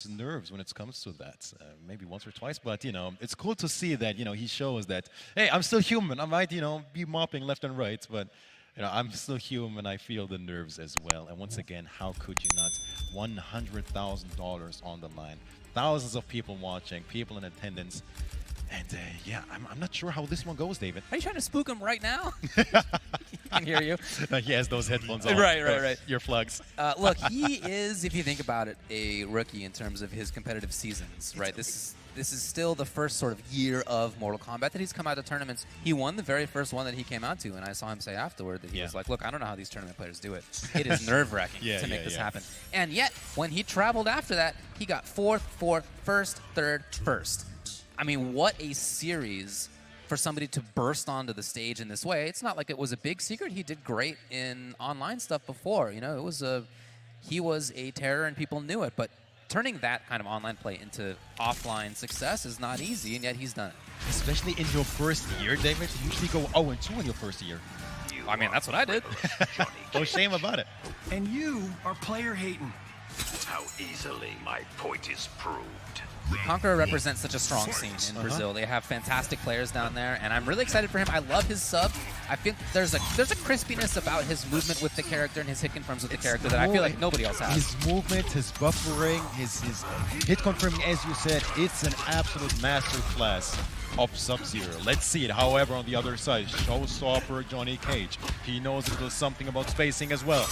nerves when it comes to that. Maybe once or twice, but it's cool to see that he shows that, hey, I'm still human. I might be mopping left and right, but I'm still human. I feel the nerves as well. And once again, how could you not? $100,000 on the line, thousands of people watching, people in attendance. And yeah, I'm not sure how this one goes, David. Are you trying to spook him right now? I can hear you. He has those headphones on. Right. Your plugs. Look, he is, if you think about it, a rookie in terms of his competitive seasons, right? This is still the first sort of year of Mortal Kombat that he's come out to tournaments. He won the very first one that he came out to, and I saw him say afterward that he was like, look, I don't know how these tournament players do it. It is nerve-wracking to make this happen. And yet, when he traveled after that, he got fourth, first, third, first. I mean, what a series for somebody to burst onto the stage in this way. It's not like it was a big secret. He did great in online stuff before. He was a terror and people knew it. But turning that kind of online play into offline success is not easy, and yet he's done it. Especially in your first year, David. You usually go 0-2 in your first year. I mean, that's what I did. No shame about it. And you are player hating. How easily my point is proved. Conqueror represents such a strong scene in Brazil. They have fantastic players down there, and I'm really excited for him. I love his sub. I think there's a crispiness about his movement with the character and his hit confirms with the character that I feel like nobody else has. His movement, his buffering, his hit confirming, as you said, it's an absolute master class of Sub-Zero. Let's see it. However, on the other side, showstopper Johnny Cage. He knows a little something about spacing as well.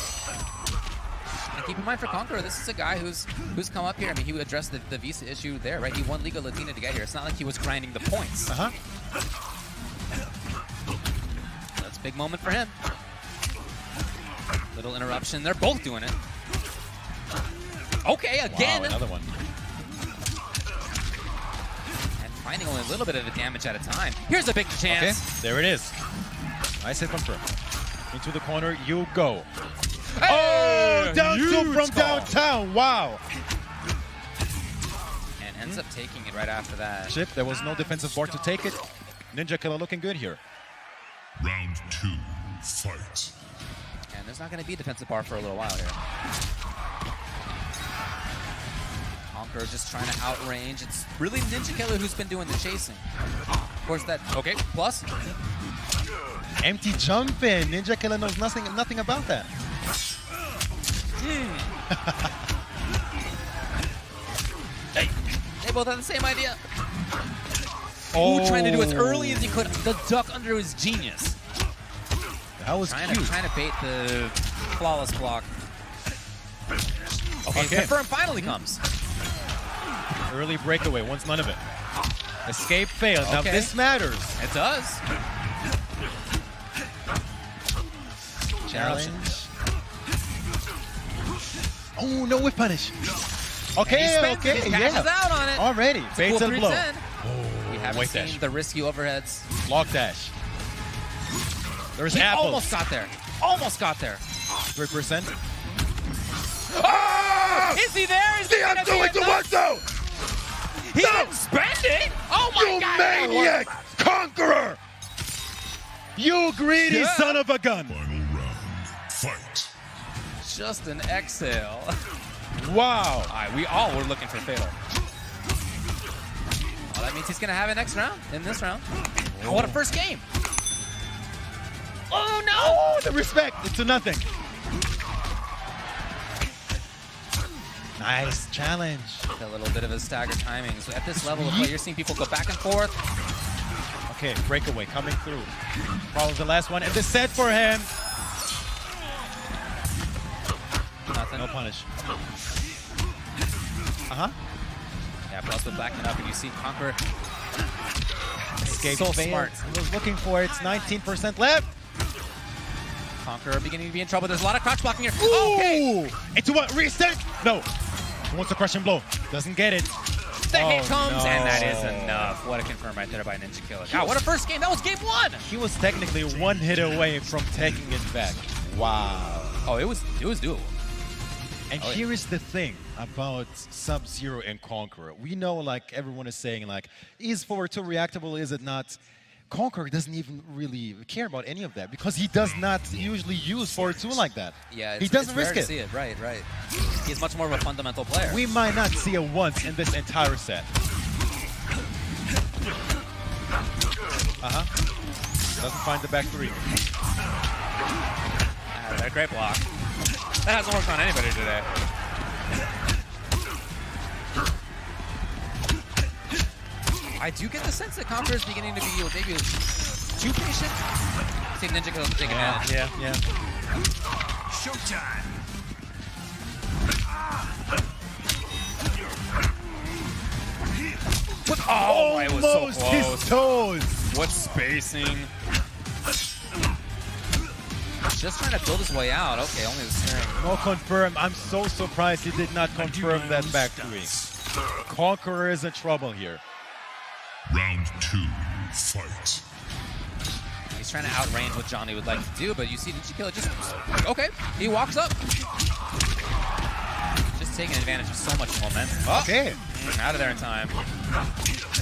And keep in mind for Conqueror, this is a guy who's come up here. I mean, he addressed the visa issue there, right? He won Liga Latina to get here. It's not like he was grinding the points. That's a big moment for him. Little interruption. They're both doing it. Okay, again. Wow, another one. And finding only a little bit of the damage at a time. Here's a big chance. Okay, there it is. Nice hit confirm. Into the corner you go. Hey! Oh, down two from downtown. Wow. And ends up taking it right after that. Chip, there was no defensive bar to take it. Ninjakilla looking good here. Round 2, fight. And there's not going to be a defensive bar for a little while here. Conqueror just trying to outrange. It's really Ninjakilla who's been doing the chasing. Of course that, okay, plus. Empty jump in. Ninjakilla knows nothing about that. They both have the same idea. Oh, Ooh, trying to do as early as he could. The duck under his genius. That was cute. Trying to bait the flawless block. Okay. Confirm finally comes. Early breakaway, wants none of it. Escape failed. Now this matters. It does. Challenge. Oh, no whip punish. Okay, He cashes out on it. Already. Baits and blow. We haven't seen the risky overheads. Lock dash. There's He apples. almost got there. Almost got there. 3%. Oh! Is he there? Is he I'm doing the one though! He didn't spend it? Oh my You God! maniac! Conqueror! You greedy son of a gun! Final round, fight. Just an exhale. Wow. All right, we all were looking for fatal. Well, that means he's going to have it next round, in this round. Oh, what a first game. Oh, no! Oh, the respect. It's a nothing. Nice challenge. A little bit of a staggered timing. So at this level of play, you're seeing people go back and forth. Okay, breakaway coming through. Follows the last one, and the set for him. Nothing. No punish. Yeah, plus with backing up, and you see Conqueror. Escape So failed. smart. He was looking for it. It's 19% left. Conqueror beginning to be in trouble. There's a lot of crouch blocking here. Ooh. Okay. Into what? Reset? No. He wants a crushing blow. Doesn't get it. The hit comes, no. and that is enough. What a confirm right there by Ninjakilla. God, what a first game. That was game one. He was technically one hit away from taking it back. Wow. Oh, it was doable. And here is the thing about Sub-Zero and Conqueror. We know, like everyone is saying, like, is forward 2 reactable, is it not? Conqueror doesn't even really care about any of that because he does not usually use forward 2 like that. Yeah, he doesn't it's rare risk to it. see it. Right, right. He's much more of a fundamental player. We might not see it once in this entire set. Doesn't find the back 3. That great block. That hasn't worked on anybody today. I do get the sense that Conqueror is beginning to be maybe too patient. See Ninjakilla take advantage. Yeah. Showtime. Oh, it was so Almost close. his toes. What spacing? Just trying to build his way out. Okay, only the snaring. No confirm. I'm so surprised he did not confirm that back 3. Conqueror is in trouble here. Round 2, fight. He's trying to outrange what Johnny would like to do, but you see Ninjakilla just, okay, he walks up. Just taking advantage of so much momentum. Okay. Out of there in time.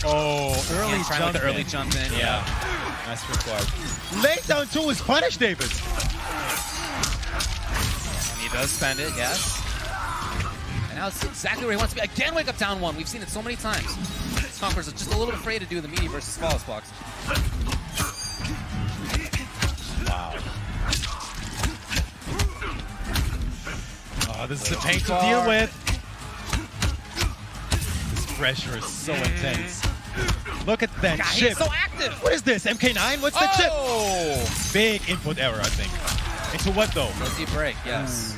Oh, early Trying jump with the early in. jump in, yeah. That's required. Lay down 2 is punished, David. And he does spend it, yes. And now it's exactly where he wants to be. Again, wake up down 1. We've seen it so many times. Conqueror's just a little afraid to do the meaty versus flawless blocks. Wow. Oh, this is a pain to deal with. This pressure is so intense. Look at that God, chip. he's so active. What is this? MK9? What's the chip? Oh! Big input error, I think. Into what though? Let's see break, yes.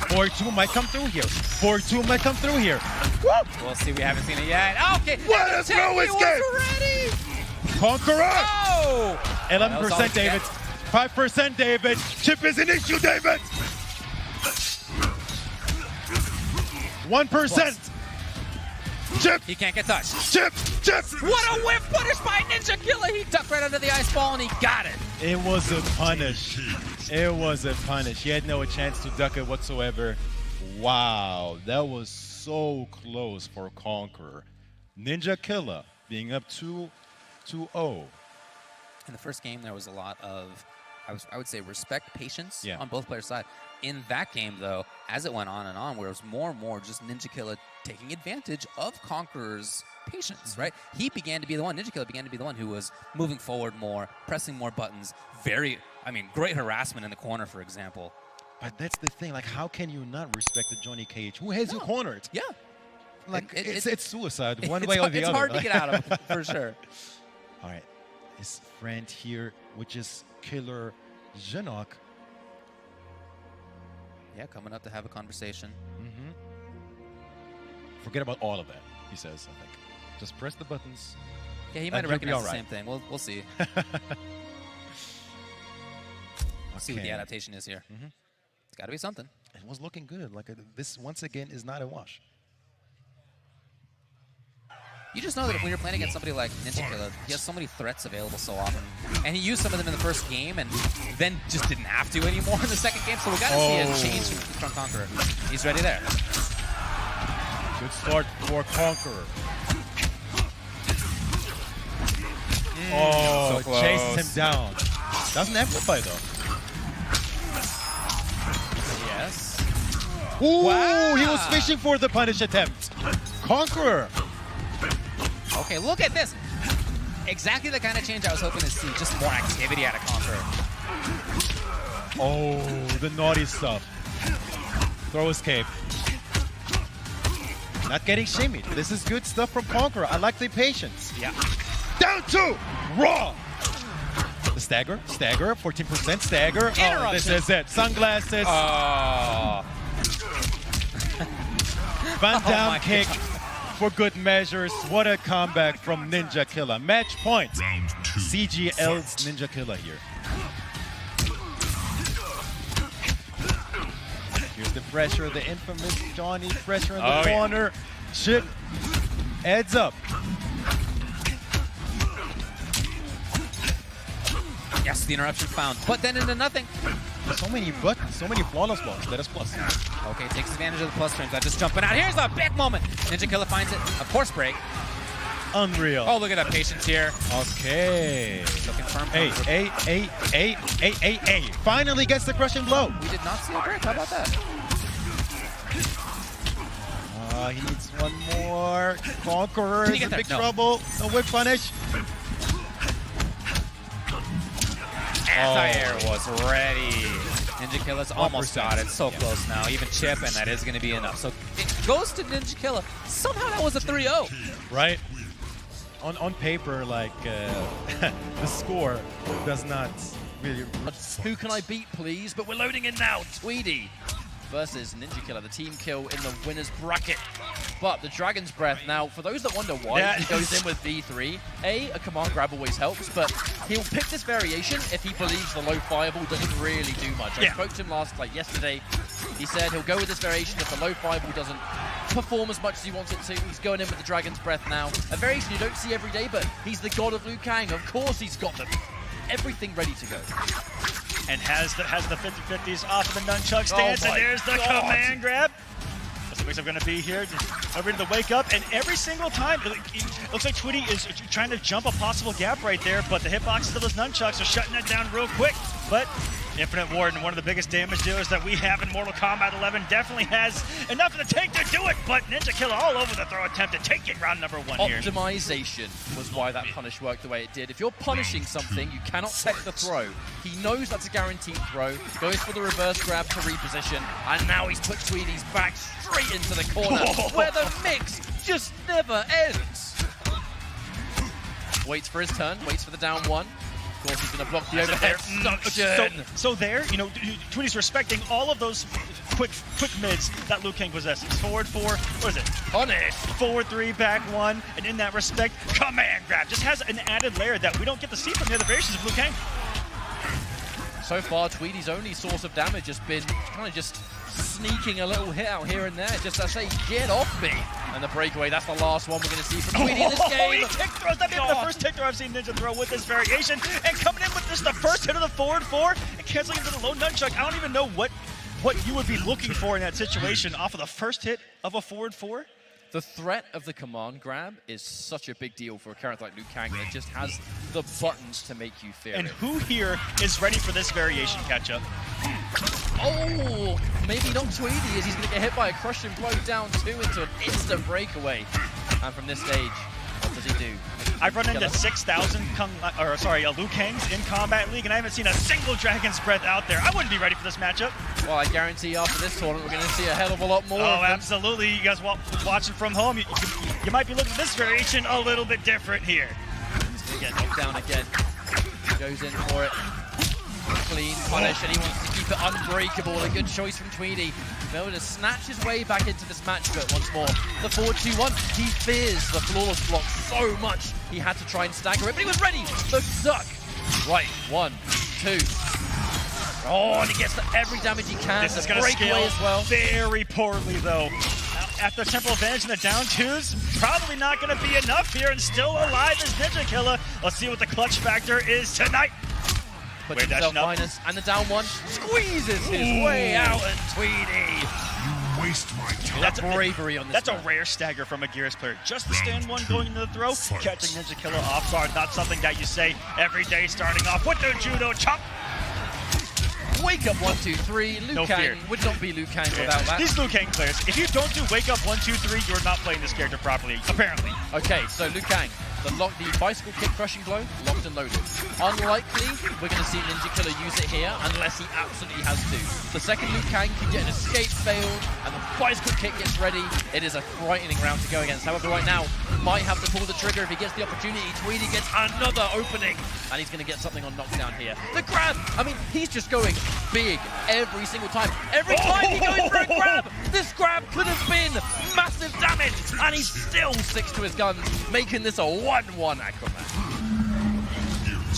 4-2 might come through here. 4-2 might come through here. Woo! We'll see. We haven't seen it yet. Okay. What is no He was escape? ready. Conqueror! Oh! 11%, David. 5%, David. Chip is an issue, David. 1%. Chip, He can't get touched. chip. What a whip punish by Ninjakilla. He ducked right under the ice ball and he got it. It was a punish. It was a punish. He had no chance to duck it whatsoever. Wow, that was so close for Conqueror. Ninjakilla being up 2-0. In the first game, there was a lot of, I would say, respect, patience Yeah. on both players' side. In that game, though, as it went on and on, where it was more and more just Ninjakilla taking advantage of Conqueror's patience, right? He began to be the one, Ninjakilla began to be the one who was moving forward more, pressing more buttons. Great harassment in the corner, for example. But that's the thing. Like, how can you not respect the Johnny Cage? Who has you cornered? Yeah. Like, It- it's suicide, one it's way or hard- the it's other. hard to get out of, for sure. All right, his friend here, which is Killer Janok. Yeah, coming up to have a conversation. Forget about all of that, he says, I think. Just press the buttons. Yeah, he might have you'll be recognized all the right. same thing. We'll see. See what the adaptation is here. It's got to be something. It was looking good. Like, this, once again, is not a wash. You just know that when you're playing against somebody like Ninjakilla, he has so many threats available so often. And he used some of them in the first game and then just didn't have to anymore in the second game. So we got to see a change from Conqueror. He's ready there. Good start for Conqueror. Oh, so chases close. him down. Doesn't amplify, though. Yes. Ooh, Wow. he was fishing for the punish attempt. Conqueror. Okay, look at this. Exactly the kind of change I was hoping to see. Just more activity out of Conqueror. Oh, the naughty stuff. Throw escape. Not getting shimmied. This is good stuff from Conqueror. I like the patience. Yeah. Down 2. Raw. The stagger. 14% stagger. Oh, Interruption. this is it. Sunglasses. Oh. Van Damme my kick for good measures. What a comeback from Ninjakilla. Match point. Round 2. CGL's fight. Ninjakilla here. Here's the pressure, the infamous Johnny pressure in the corner. Chip heads up. Yes, the interruption found. But then into nothing. So many buttons, so many flawless blocks. Let us plus. Okay, takes advantage of the plus frames. Just jumping out. Here's a big moment. Ninjakilla finds it. Of course, break. Unreal. Oh, look at that patience here. Okay. So confirm. Hey. Finally gets the crushing blow. We did not see a break. How about that? He needs one more. Conqueror Did he is get in that? big No. trouble. No whip punish. Anti-air was ready. Ninjakilla's almost got it. So close now. Even chip, and that is going to be enough. So it goes to Ninjakilla. Somehow that was a 3-0. Right? On paper, like, the score does not really... Who can I beat, please? But we're loading in now. Tweedy versus Ninjakilla, the team kill in the winner's bracket. But the Dragon's Breath, now, for those that wonder why he goes in with V3, a command grab always helps, but he'll pick this variation if he believes the low fireball doesn't really do much. I spoke to him yesterday. He said he'll go with this variation if the low fireball doesn't perform as much as he wants it to. He's going in with the Dragon's Breath now. A variation you don't see every day, but he's the god of Liu Kang. Of course he's got them. Everything ready to go. And has the 50-50s off of the nunchuck stance, and there's the command grab. That's what I'm going to be here. Over to the wake up, and every single time, it looks like Tweedy is trying to jump a possible gap right there, but the hitboxes of those nunchucks are shutting it down real quick. But Infinite Warden, one of the biggest damage dealers that we have in Mortal Kombat 11, definitely has enough in the tank to do it, but Ninjakilla all over the throw attempt to take it round number 1 here. Optimization was why that punish worked the way it did. If you're punishing something, you cannot tech the throw. He knows that's a guaranteed throw, goes for the reverse grab to reposition, and now he's put Tweedy's back straight into the corner, where the mix just never ends. Waits for his turn, waits for the down one. Of course, he's going to block the overhead suction. So there, you know, Tweedy's respecting all of those quick mids that Liu Kang possesses. Forward 4, what is it? Punish. Forward 3, back 1, and in that respect, command grab just has an added layer that we don't get to see from the other variations of Liu Kang. So far, Tweedy's only source of damage has been kind of just sneaking a little hit out here and there, just to say, get off me. And the breakaway, that's the last one we're going to see from Tweedy in this game. He kick throws. That's the first kick throw I've seen Ninja throw with this variation. And coming in with this, the first hit of the forward 4, and canceling into the low nunchuck. I don't even know what you would be looking for in that situation off of the first hit of a forward 4. The threat of the command grab is such a big deal for a character like Liu Kang that just has the buttons to make you fear And it. who here is ready for this variation catch-up? Oh, maybe not Tweedy, as he's going to get hit by a crushing blow down 2 into an instant breakaway. And from this stage, what does he do? I've run into 6,000 Liu Kangs in Combat League, and I haven't seen a single Dragon's Breath out there. I wouldn't be ready for this matchup. Well, I guarantee after this tournament, we're going to see a hell of a lot more. Oh, absolutely. You guys watching from home, you might be looking at this variation a little bit different here. He's going to get knocked down again. Goes in for it. Clean punish, and he wants to keep it unbreakable. A good choice from Tweedy. Be able to snatch his way back into this match, but once more, the forward 2-1. He fears the flawless block so much, he had to try and stagger it, but he was ready. The duck. Right, 1, 2. Oh, and he gets every damage he can. This is going to scale as well. very poorly, though. At the temporal advantage in the down 2s, probably not going to be enough here, and still alive is Ninjakilla. Let's see what the clutch factor is tonight. Puts himself minus, and the down 1 squeezes his way out, and Tweedy. You waste my time. That's bravery on this. That's a rare stagger from a Gears player. Just the stand 1 going into the throw, catching Ninjakilla off guard. Not something that you say every day starting off with the judo chop. Wake up 1, 2, 3. Liu Kang would not be Liu Kang without that. These Liu Kang players, if you don't do wake up 1, 2, 3, you're not playing this character properly, apparently. Okay, so Liu Kang, the bicycle kick crushing blow, locked and loaded. Unlikely we're going to see Ninjakilla use it here unless he absolutely has to. The second Liu Kang can get an escape failed and the bicycle kick gets ready, it is a frightening round to go against. However, right now, might have to pull the trigger if he gets the opportunity. Tweedy gets another opening, and he's going to get something on knockdown here. The grab! I mean, he's just going big every single time. Every time he goes for a grab, this grab could have been massive damage, and he still sticks to his guns, making this a 1-1 Aquaman.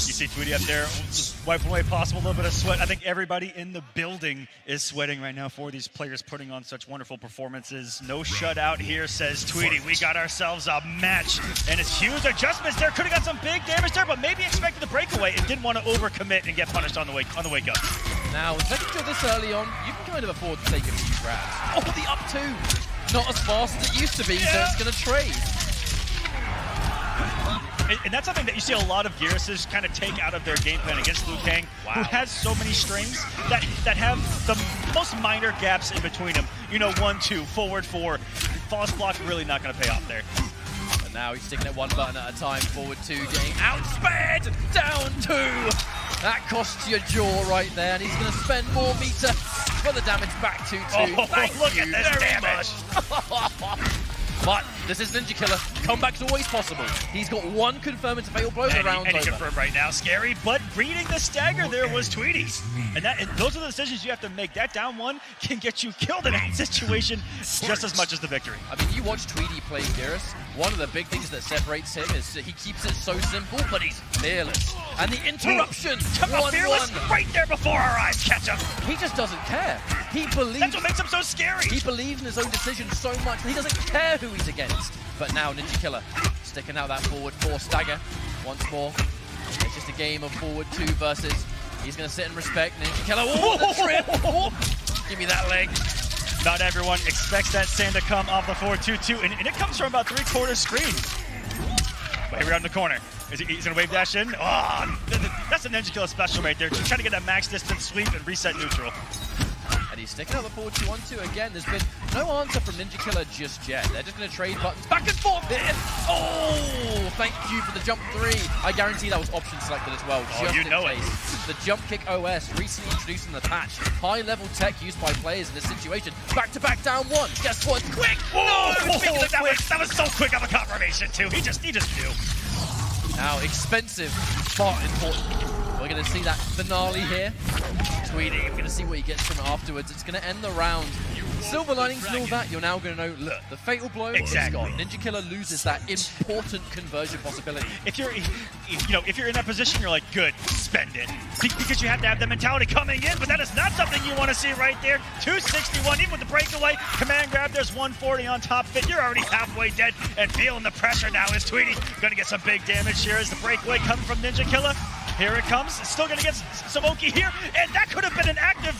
You see Tweedy up there, just wiping away possible little bit of sweat. I think everybody in the building is sweating right now for these players putting on such wonderful performances. No shutout here, says Tweedy. We got ourselves a match, and it's huge adjustments there. Could have got some big damage there, but maybe expected the breakaway and didn't want to overcommit and get punished on the wake up. Now, with Ninja this early on, you can kind of afford to take a few grabs. Oh, the up 2! Not as fast as it used to be, so it's going to trade. And that's something that you see a lot of Gearuses kind of take out of their game plan against Liu Kang, who has so many strings that have the most minor gaps in between them. You know, 1-2, forward 4. False block really not going to pay off there. And now he's sticking at one button at a time. Forward 2, getting outsped. Down 2. That costs your jaw right there, and he's going to spend more meter for the damage back 2-2. Oh, look at this damage! But this is Ninjakilla. Comeback's always possible. He's got one confirmed fatal blow. The round's and he over. confirmed right now. Scary, but reading the stagger there was Tweety. And those are the decisions you have to make. That down one can get you killed in that situation just as much as the victory. I mean, you watch Tweety play Gearus. One of the big things that separates him is that he keeps it so simple, but he's fearless. And the interruption, Fearless 1-1. right there before our eyes catch up. He just doesn't care. He believes. That's what makes him so scary. He believes in his own decision so much that he doesn't care who he's against. But now Ninjakilla sticking out that forward 4 stagger once more. It's just a game of forward 2 versus. He's going to sit and respect Ninjakilla. Oh, the trip! Oh, give me that leg. Not everyone expects that sand to come off the 4-2-2, and it comes from about 3/4 screen. But here we are in the corner. He's going to wave dash in. Oh, that's a Ninjakilla special right there. Just trying to get that max distance sweep and reset neutral. And he's sticking out the forward 2-1-2 again. There's been no answer from Ninjakilla just yet. They're just going to trade buttons back and forth. Oh, thank you for the jump 3. I guarantee that was option selected as well. Oh, just you in know case. it. The jump kick OS recently introduced in the patch. High-level tech used by players in this situation. Back-to-back down 1. Guess what? Quick! Oh, No! that was so quick of a confirmation too. He just knew. Now, expensive, but important. We're going to see that finale here. Tweety, we're going to see what he gets from it afterwards. It's going to end the round. Silver linings and all that, you're now going to know, look, the fatal blow is gone. Ninjakilla loses that important conversion possibility. If you're in that position, you're like, good, spend it. Because you have to have the mentality coming in, but that is not something you want to see right there. 261, even with the breakaway. Command grab, there's 140 on top of it. You're already halfway dead and feeling the pressure now is Tweety. Going to get some big damage here as the breakaway coming from Ninjakilla. Here it comes. It's still going to get Samoki here, and that could have been an active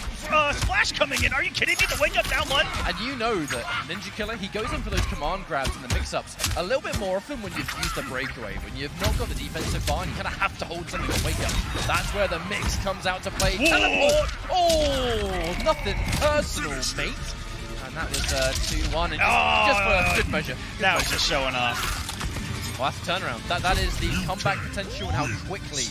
splash coming in. Are you kidding me? The wake up down 1. And you know that Ninjakilla, he goes in for those command grabs and the mix-ups a little bit more often when you've used a breakaway. When you've not got the defensive bar, you kind of have to hold something on wake up. That's where the mix comes out to play. Teleport! Oh, nothing personal, mate. And that was 2-1, and just for good measure. That was just showing off. Well, that's a turnaround. That is the comeback potential and how quickly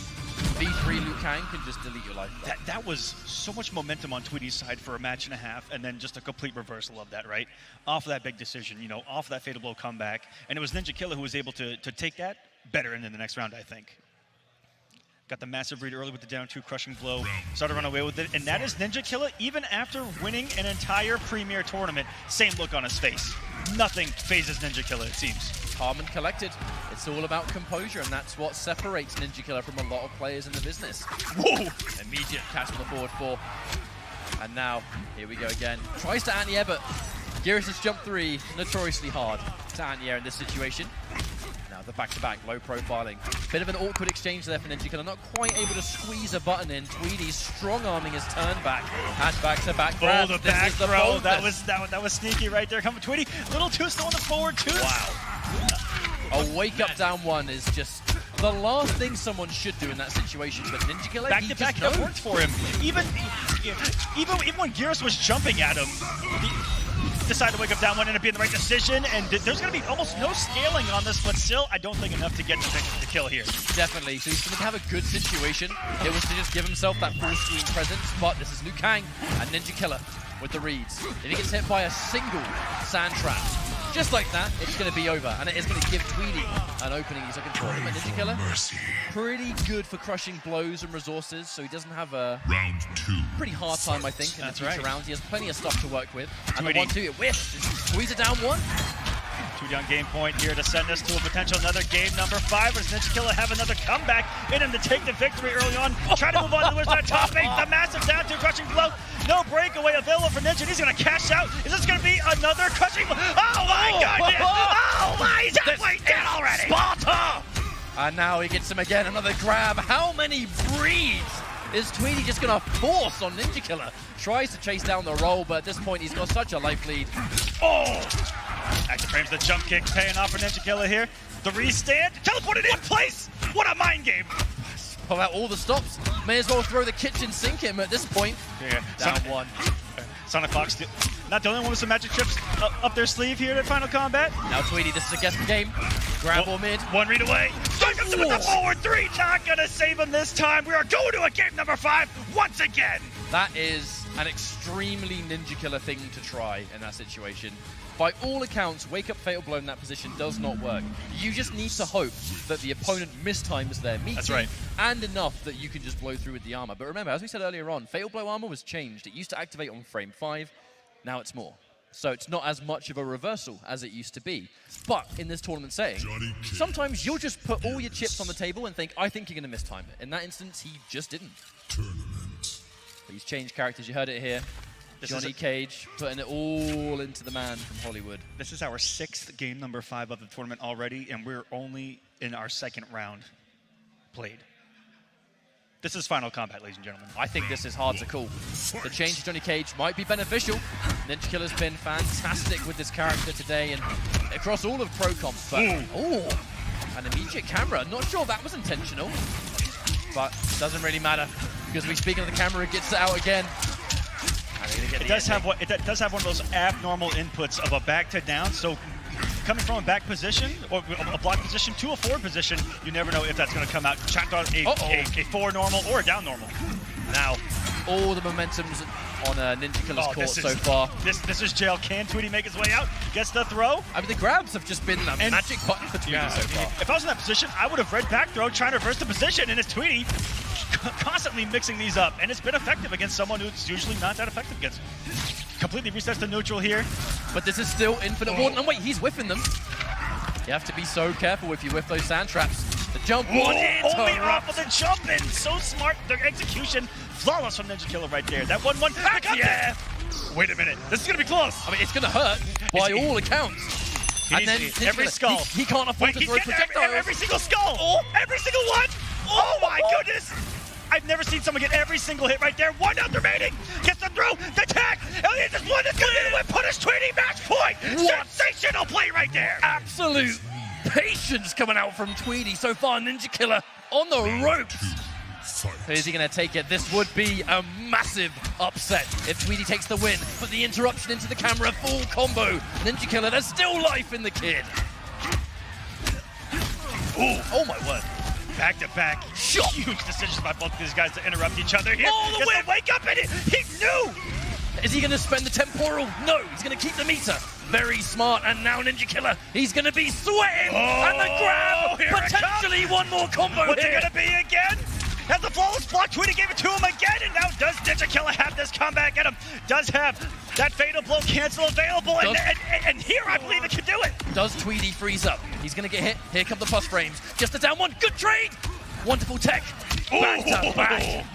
V3 Liu Kang can just delete your life. That was so much momentum on Tweety's side for a match and a half, and then just a complete reversal of that, right? Off of that big decision, off of that fatal blow comeback. And it was Ninjakilla who was able to take that better into the next round, I think. Got the massive read early with the down 2 crushing blow. Started to run away with it. And that is Ninjakilla, even after winning an entire Premier tournament. Same look on his face. Nothing phases Ninjakilla, it seems. Calm and collected. It's all about composure, and that's what separates Ninjakilla from a lot of players in the business. Whoa! Immediate catch on the forward 4. And now, here we go again. Tries to anti-air, but Gearus' jump 3, notoriously hard to anti-air in this situation. Now the back-to-back, low profiling. Bit of an awkward exchange there for Ninjakilla, not quite able to squeeze a button in. Tweedy's strong-arming his turn back. And back-to-back grab. Oh, the back throw. That was sneaky right there. Coming Tweety. Little too slow on the forward 2. Wow. A wake-up down 1 is just the last thing someone should do in that situation. But Ninjakilla, back-to-back, that worked for him. Even when Gearus was jumping at him, he decided to wake up down 1, ended up being the right decision. And there's going to be almost no scaling on this, but still, I don't think enough to get the kill here. Definitely. So he's going to have a good situation. It was to just give himself that full screen presence. But this is Liu Kang and Ninjakilla with the reads. If he gets hit by a single sand trap, just like that, it's going to be over, and it is going to give Tweety an opening he's looking for. But Ninjakilla, pretty good for crushing blows and resources, so he doesn't have a Round 2. pretty hard time, I think, in the future rounds. He has plenty of stuff to work with. And Tweety. the 1-2, it whiffs. Tweety down 1. Tweety on game point here to send us to a potential another game number 5. Does Ninjakilla have another comeback in him to take the victory early on? Try to move on to that top 8. The massive down 2 crushing blow. No breakaway available for Ninja. He's going to cash out. Is this going to be another crushing blow? Oh my goodness! Oh my, he's halfway dead already! Sparta! And now he gets him again, another grab. How many breeds is Tweety just going to force on Ninjakilla? Tries to chase down the roll, but at this point he's got such a life lead. Oh! Active frames the jump kick, paying off for Ninjakilla here. The restand, teleported in place! What a mind game! Pull out all the stops. May as well throw the kitchen sink at him at this point. Yeah, Down one. Sonic Fox, not the only one with some magic trips up their sleeve here at Final Combat. Now Tweedy, this is a guessing game. Grab or mid. One read away. Strike up with the forward three. Not gonna save him this time. We are going to a game number 5 once again. That is an extremely Ninjakilla thing to try in that situation. By all accounts, Wake Up Fatal Blow in that position does not work. You just need to hope that the opponent mistimes their meeting. That's right. And enough that you can just blow through with the armor. But remember, as we said earlier on, Fatal Blow armor was changed. It used to activate on frame 5. Now it's more. So it's not as much of a reversal as it used to be. But in this tournament setting, sometimes you'll just put all your chips on the table and think, I think you're going to mistime it. In that instance, he just didn't. But he's changed characters. You heard it here. Johnny Cage putting it all into the man from Hollywood. This is our 6th game number 5 of the tournament already, and we're only in our 2nd round played. This is Final Combat, ladies and gentlemen. I think this is hard to call. The change to Johnny Cage might be beneficial. Ninjakilla's been fantastic with this character today and across all of Pro Comps. But, an immediate camera. Not sure that was intentional, but doesn't really matter because we speaking of the camera, it gets it out again. It does have one of those abnormal inputs of a back to down. So coming from a back position or a block position to a forward position, you never know if that's going to come out checked on a forward normal or a down normal. Now, all the momentum's on Ninjakilla's court so far. This is jail. Can Tweedy make his way out? Gets the throw. I mean, the grabs have just been a magic button for Tweedy so far. If I was in that position, I would have read back throw, trying to reverse the position, and it's Tweedy constantly mixing these up, and it's been effective against someone who's usually not that effective against. Completely resets the neutral here. But this is still infinite warden. And wait, he's whiffing them. You have to be so careful if you whiff those sand traps. The jump one only off of the jump in. So smart. Their execution flawless from Ninjakilla right there. That 1-1 back up. Yeah. Wait a minute. This is gonna be close. I mean, it's gonna hurt by all accounts. And then every skull. He can't afford to throw projectiles. Every single skull. Every single one. Oh my goodness. I've never seen someone get every single hit right there. 1 out remaining. Gets the throw, the tag. Elliot just won this game with punish Tweedy match point. What? Sensational play right there. Absolute patience coming out from Tweedy so far. Ninjakilla on the ropes. Is he going to take it? This would be a massive upset if Tweedy takes the win. But the interruption into the camera, full combo. Ninjakilla, there's still life in the kid. Oh my word. Back-to-back, huge decisions by both of these guys to interrupt each other here. Oh, the win! Wake up in it! He knew! Is he going to spend the temporal? No, he's going to keep the meter. Very smart, and now Ninjakilla, he's going to be sweating! And the grab! Potentially one more combo What's here! It going to be again? Has the flawless block, Tweedy gave it to him again, and now does Ninjakilla have this comeback at him? Does have that fatal blow cancel available, and here I believe it can do it. Does Tweedy freeze up? He's going to get hit. Here come the plus frames. Just a down one. Good trade! Wonderful tech. Back to back.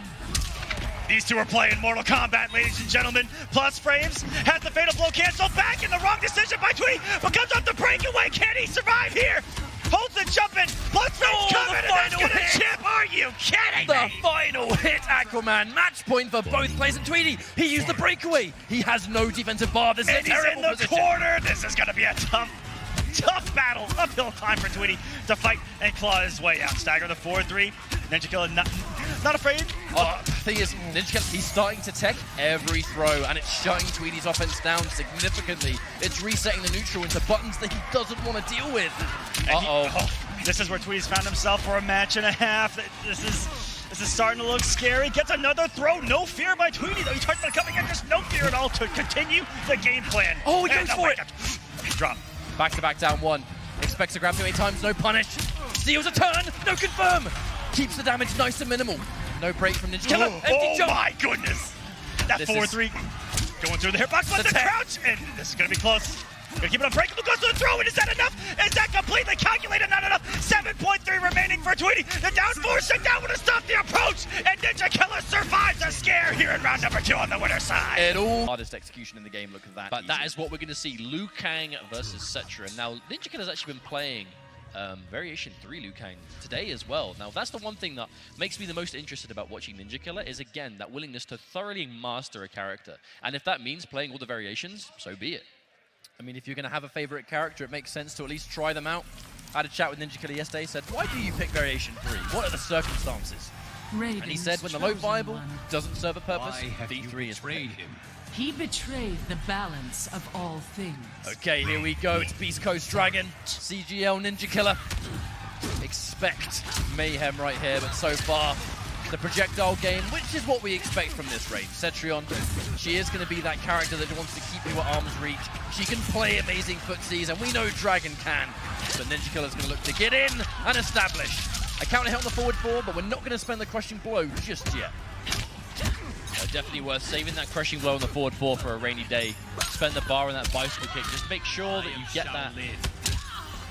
These two are playing Mortal Kombat, ladies and gentlemen. Plus frames has the fatal blow cancel back in the wrong decision by Tweedy, but comes off the breakaway. Can he survive here? Holds the jump in. Plus frames coming, and that's gonna chip. Are you kidding me? The The final hit, Aquaman. Match point for both players. And Tweedy, he used the breakaway. He has no defensive bar. This is a terrible in the position. corner. This is gonna be a tough battle. Uphill climb for Tweedy to fight and claw his way out. Stagger the 4-3. Ninjakilla not afraid. Thing is, Ninjakilla, he's starting to tech every throw, and it's shutting Tweedy's offense down significantly. It's resetting the neutral into buttons that he doesn't want to deal with. This is where Tweedy's found himself for a match and a half. This is starting to look scary. Gets another throw. No fear by Tweedy, though. He talked about coming in. Just no fear at all to continue the game plan. Oh, he goes for it. Drop. Back-to-back down one. Expects to grab too many times. No punish. Steals a turn. No confirm. Keeps the damage nice and minimal. No break from Ninjakilla. Empty jump. Oh my goodness. That 4-3 going through the hitbox, but the crouch, and this is going to be close. Gonna keep it unbreakable, goes to the throw, and is that enough? Is that completely calculated? Not enough. 7.3 remaining for Tweedy. The down 4 shut down would have stopped the approach, and Ninjakilla survives a scare here in round number 2 on the winner's side. Hardest execution in the game, look at that. But that is what we're going to see, Liu Kang versus Cetra. Now, Ninjakilla's actually been playing Variation 3 Liu Kang today as well. Now, that's the one thing that makes me the most interested about watching Ninjakilla is, again, that willingness to thoroughly master a character. And if that means playing all the variations, so be it. I mean, if you're going to have a favorite character, it makes sense to at least try them out. I had a chat with Ninjakilla yesterday, said, why do you pick Variation 3? What are the circumstances? And he said, when the low viable doesn't serve a purpose, V3 is betrayed him? He betrayed the balance of all things. Okay, here we go. It's Beast Coast Dragon, CGL Ninjakilla. Expect mayhem right here, but so far, the projectile game, which is what we expect from this range. Cetrion, she is going to be that character that wants to keep you at arm's reach. She can play amazing footsies, and we know Dragon can. But Ninjakilla's going to look to get in and establish. A counter hit on the forward four, but we're not going to spend the crushing blow just yet. Definitely worth saving that crushing blow on the forward four for a rainy day. Spend the bar on that bicycle kick. Just make sure that you get that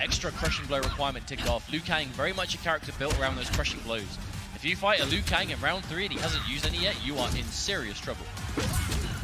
extra crushing blow requirement ticked off. Liu Kang, very much a character built around those crushing blows. If you fight a Liu Kang in round 3 and he hasn't used any yet, you are in serious trouble.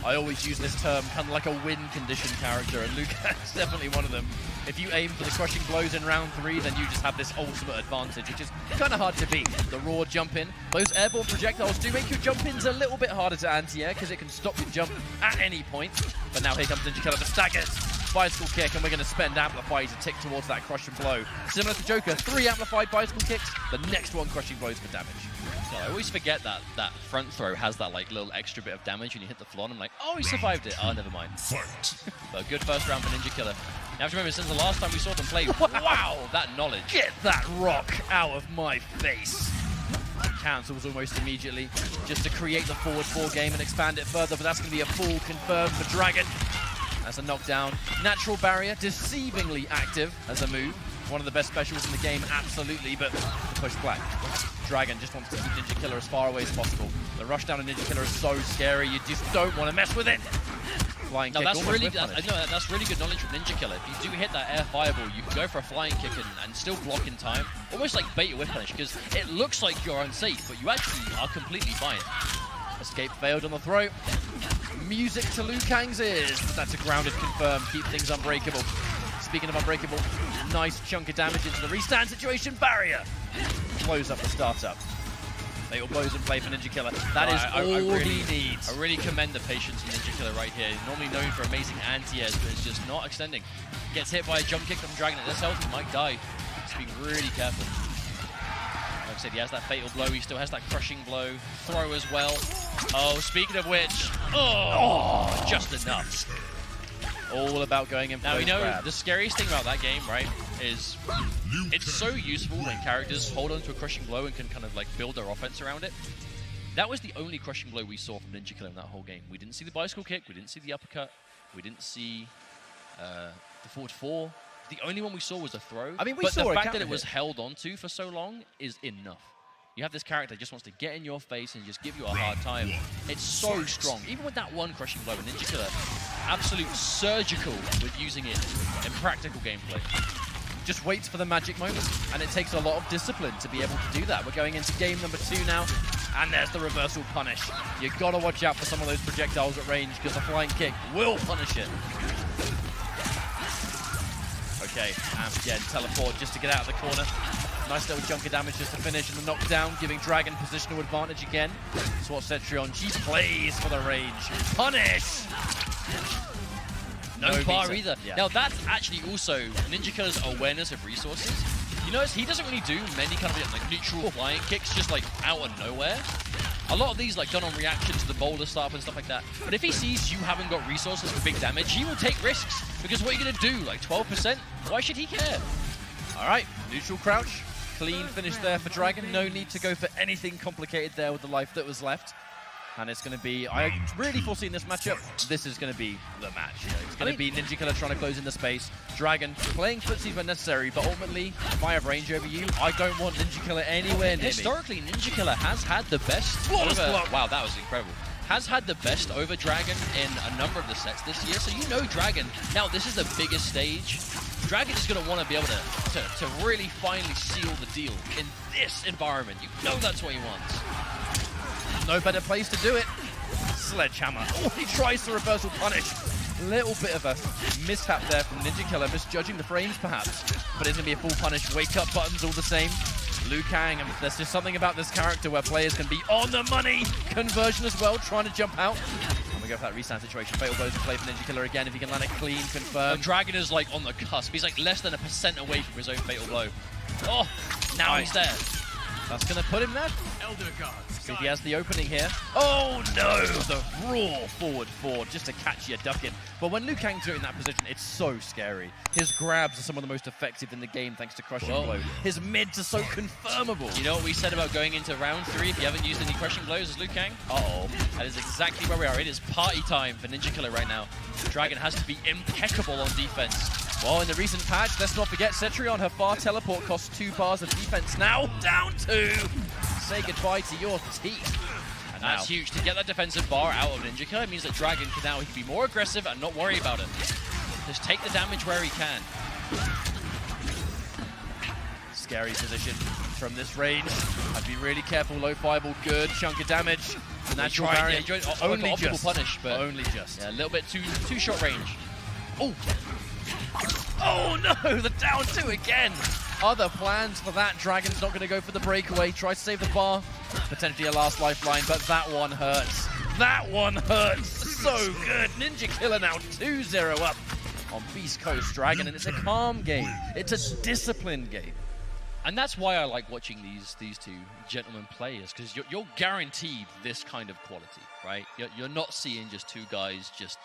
I always use this term kind of like a win condition character, and Liu Kang's definitely one of them. If you aim for the crushing blows in round 3, then you just have this ultimate advantage, which is kind of hard to beat. The raw jump in. Those airborne projectiles do make your jump ins a little bit harder to anti-air because it can stop your jump at any point. But now here comes Ninjakilla, the staggers. Bicycle kick, and we're going to spend Amplify to tick towards that crushing blow. Similar to Joker, 3 amplified bicycle kicks, the next one crushing blows for damage. I always forget that front throw has that like little extra bit of damage when you hit the floor, and I'm like, oh, he survived it. Oh, never mind. Fight. But good first round for Ninjakilla. You have to remember, since the last time we saw them play, wow, that knowledge. Get that rock out of my face. Cancels almost immediately, just to create the forward 4 game and expand it further, but that's going to be a full confirmed for Dragon. That's a knockdown. Natural barrier, deceivingly active as a move. One of the best specials in the game, absolutely, but push back. Dragon just wants to keep Ninjakilla as far away as possible. The rush down on Ninjakilla is so scary, you just don't want to mess with it. Flying kick, that's really good knowledge from Ninjakilla. If you do hit that air fireball, you can go for a flying kick and still block in time. Almost like bait your whip punish, because it looks like you're unsafe, but you actually are completely fine. Escape failed on the throat. Music to Liu Kang's ears. That's a grounded confirm. Keep things unbreakable. Speaking of unbreakable, nice chunk of damage into the restand situation. Barrier. Blows up the startup. Fatal blows in play for Ninjakilla. That is all he needs. I really commend the patience from Ninjakilla right here. He's normally known for amazing anti-airs, but it's just not extending. Gets hit by a jump kick from Dragon at this health, he might die. Just being really careful. Like I said, he has that fatal blow. He still has that crushing blow. Throw as well. Oh, speaking of which, just enough. All about going in for Now, those you know, grabs. the scariest thing about that game, right, is it's so useful when characters hold on to a crushing blow and can kind of like build their offense around it. That was the only crushing blow we saw from Ninjakilla in that whole game. We didn't see the bicycle kick, we didn't see the uppercut, we didn't see the forward 4. The only one we saw was a throw. I mean, we but saw the a fact counter that it was hit. held onto for so long is enough. You have this character that just wants to get in your face and just give you a hard time. It's so strong. Even with that one crushing blow, Ninjakilla, absolute surgical with using it in practical gameplay. Just waits for the magic moment, and it takes a lot of discipline to be able to do that. We're going into game number 2 now, and there's the reversal punish. You gotta watch out for some of those projectiles at range, because the flying kick will punish it. Okay, and again, teleport just to get out of the corner. Nice little chunk of damage just to finish, and the knockdown, giving Dragon positional advantage again. That's what Cetrion, she plays for the range. Punish! No bar meter. either. Yeah. Now that's actually also Ninjakilla's awareness of resources. You notice he doesn't really do many kind of like neutral flying kicks just like out of nowhere. A lot of these like done on reaction to the boulder startup and stuff like that. But if he sees you haven't got resources for big damage, he will take risks. Because what are you gonna do? Like 12%? Why should he care? Alright, neutral crouch. Clean finish there for Dragon. No need to go for anything complicated there with the life that was left. And it's going to be, I really foresee in this matchup, this is going to be the match. You know, it's going to be Ninjakilla trying to close in the space. Dragon playing footsie when necessary, but ultimately, if I have range over you, I don't want Ninjakilla anywhere near me. Historically, Ninjakilla has had the best over... Wow, that was incredible. Has had the best over Dragon in a number of the sets this year, so you know Dragon. Now, this is the biggest stage. Dragon is going to want to be able to really finally seal the deal in this environment. You know that's what he wants. No better place to do it. Sledgehammer. Oh, he tries the reversal punish. Little bit of a mishap there from Ninjakilla, misjudging the frames perhaps. But it's going to be a full punish. Wake up buttons all the same. Liu Kang, and there's just something about this character where players can be on the money. Conversion as well, trying to jump out. And we're go for that restand situation. Fatal blows in play for Ninjakilla again. If he can land it clean, confirm. Dragon is like on the cusp. He's like less than 1% away from his own fatal blow. Oh, now he's there. That's going to put him there. Elder God. See if he has the opening here. Oh no! The raw forward just to catch you ducking. But when Liu Kang's in that position, it's so scary. His grabs are some of the most effective in the game thanks to Crushing Blow. His mids are so confirmable. You know what we said about going into round 3 if you haven't used any crushing blows as Liu Kang? Uh-oh. That is exactly where we are. It is party time for Ninjakilla right now. Dragon has to be impeccable on defense. Well, in the recent patch, let's not forget Cetrion, her far teleport costs 2 bars of defense. Now down 2. Say goodbye to your teeth. And that's huge. To get that defensive bar out of Ninjakilla, it means that Dragon can now be more aggressive and not worry about it. Just take the damage where he can. Scary position from this range. I'd be really careful. Low fireball, good chunk of damage. The natural barrier. Only just punish, but only just. Yeah, a little bit too short range. Oh! Oh no! The down 2 again! Other plans for that. Dragon's not going to go for the breakaway. Tries to save the bar. Potentially a last lifeline, but that one hurts. That one hurts so good. Ninjakilla now 2-0 up on Beast Coast Dragon, and it's a calm game. It's a disciplined game. And that's why I like watching these two gentlemen play, is because you're guaranteed this kind of quality, right? You're not seeing just two guys just,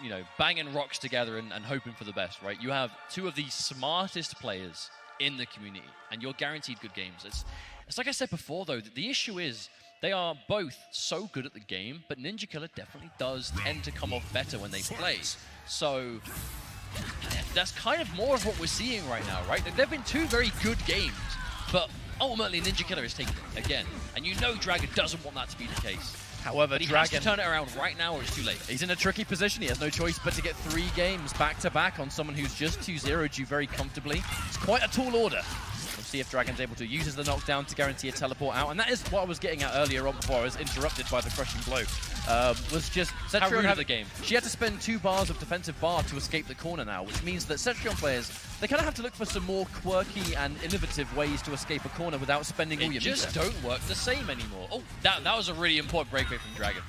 you know, banging rocks together and hoping for the best, right? You have two of the smartest players in the community, and you're guaranteed good games. It's like I said before, though, the issue is they are both so good at the game, but Ninjakilla definitely does tend to come off better when they play. So that's kind of more of what we're seeing right now, right? There have been two very good games, but ultimately Ninjakilla is taking it again. And you know Dragon doesn't want that to be the case. However, he Dragon has to turn it around right now or it's too late. He's in a tricky position. He has no choice but to get 3 games back-to-back on someone who's just 2-0'd you very comfortably. It's quite a tall order. We'll see if Dragon's able to use the knockdown to guarantee a teleport out. And that is what I was getting at earlier on before I was interrupted by the crushing blow. Was just how rude Cetrion of the game. She had to spend 2 bars of defensive bar to escape the corner now, which means that Cetrion players, they kind of have to look for some more quirky and innovative ways to escape a corner without spending all your just meter. don't work the same anymore. Oh, that was a really important breakaway from Dragon.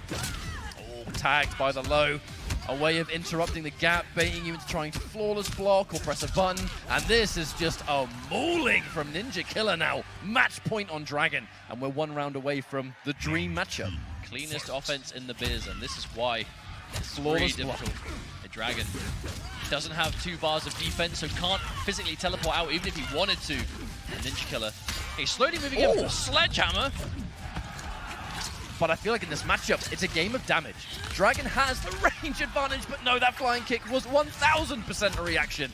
Oh, tagged by the low. A way of interrupting the gap, baiting you into trying to flawless block or press a button. And this is just a mauling from Ninjakilla now. Match point on Dragon. And we're 1 round away from the dream matchup. Cleanest offense in the biz, and this is why it's really Flawless difficult. The Dragon doesn't have 2 bars of defense, so can't physically teleport out even if he wanted to. And Ninjakilla, he's slowly moving in. Sledgehammer. But I feel like in this matchup, it's a game of damage. Dragon has the range advantage, but no, that flying kick was 1000% a reaction.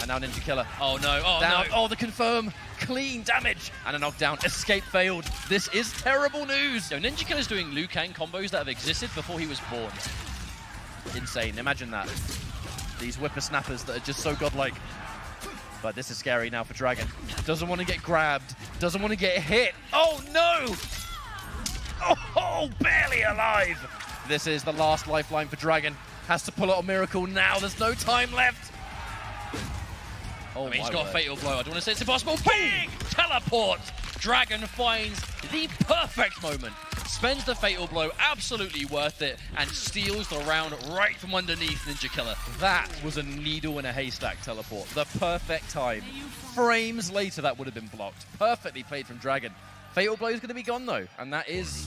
And now Ninjakilla. Oh no, oh down. no. Oh, the confirm. Clean damage. And a knockdown. Escape failed. This is terrible news. So Ninjakilla's doing Liu Kang combos that have existed before he was born. Insane. Imagine that. These whippersnappers that are just so godlike. But this is scary now for Dragon. Doesn't want to get grabbed. Doesn't want to get hit. Oh, no! Oh, barely alive. This is the last lifeline for Dragon. Has to pull out a miracle now. There's no time left. Oh, I mean, he's my got word. a fatal blow. I don't want to say it's impossible. Big teleport. Dragon finds the perfect moment. Spends the fatal blow, absolutely worth it, and steals the round right from underneath Ninjakilla. That was a needle in a haystack teleport. The perfect time. Frames later, that would have been blocked. Perfectly played from Dragon. Fatal blow is going to be gone, though, and that is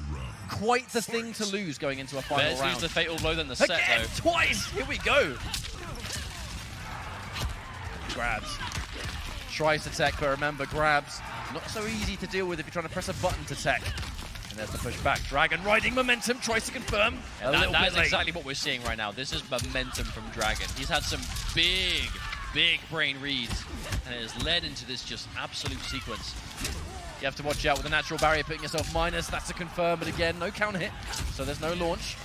quite the thing to lose going into a final Let's round. use the fatal blow than the set, Again, though. twice! Here we go! Grabs. Tries to tech, but remember, grabs, not so easy to deal with if you're trying to press a button to tech. And there's the pushback. Dragon riding momentum, tries to confirm. That is exactly what we're seeing right now. This is momentum from Dragon. He's had some big brain reads, and it has led into this just absolute sequence. You have to watch out with the natural barrier, putting yourself minus. That's a confirm, but again, no counter hit, so there's no launch.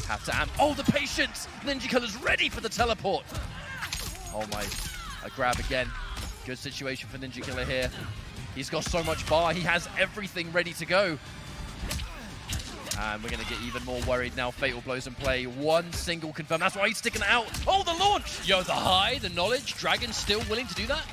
Have to amp. Oh, the patience! Ninjakilla's ready for the teleport. Oh my, a grab again. Good situation for Ninjakilla here. He's got so much bar, he has everything ready to go. And we're gonna get even more worried now. Fatal blows in play, 1 single confirm. That's why he's sticking it out. Oh, the launch! Yo, the high, the knowledge, Dragon's still willing to do that?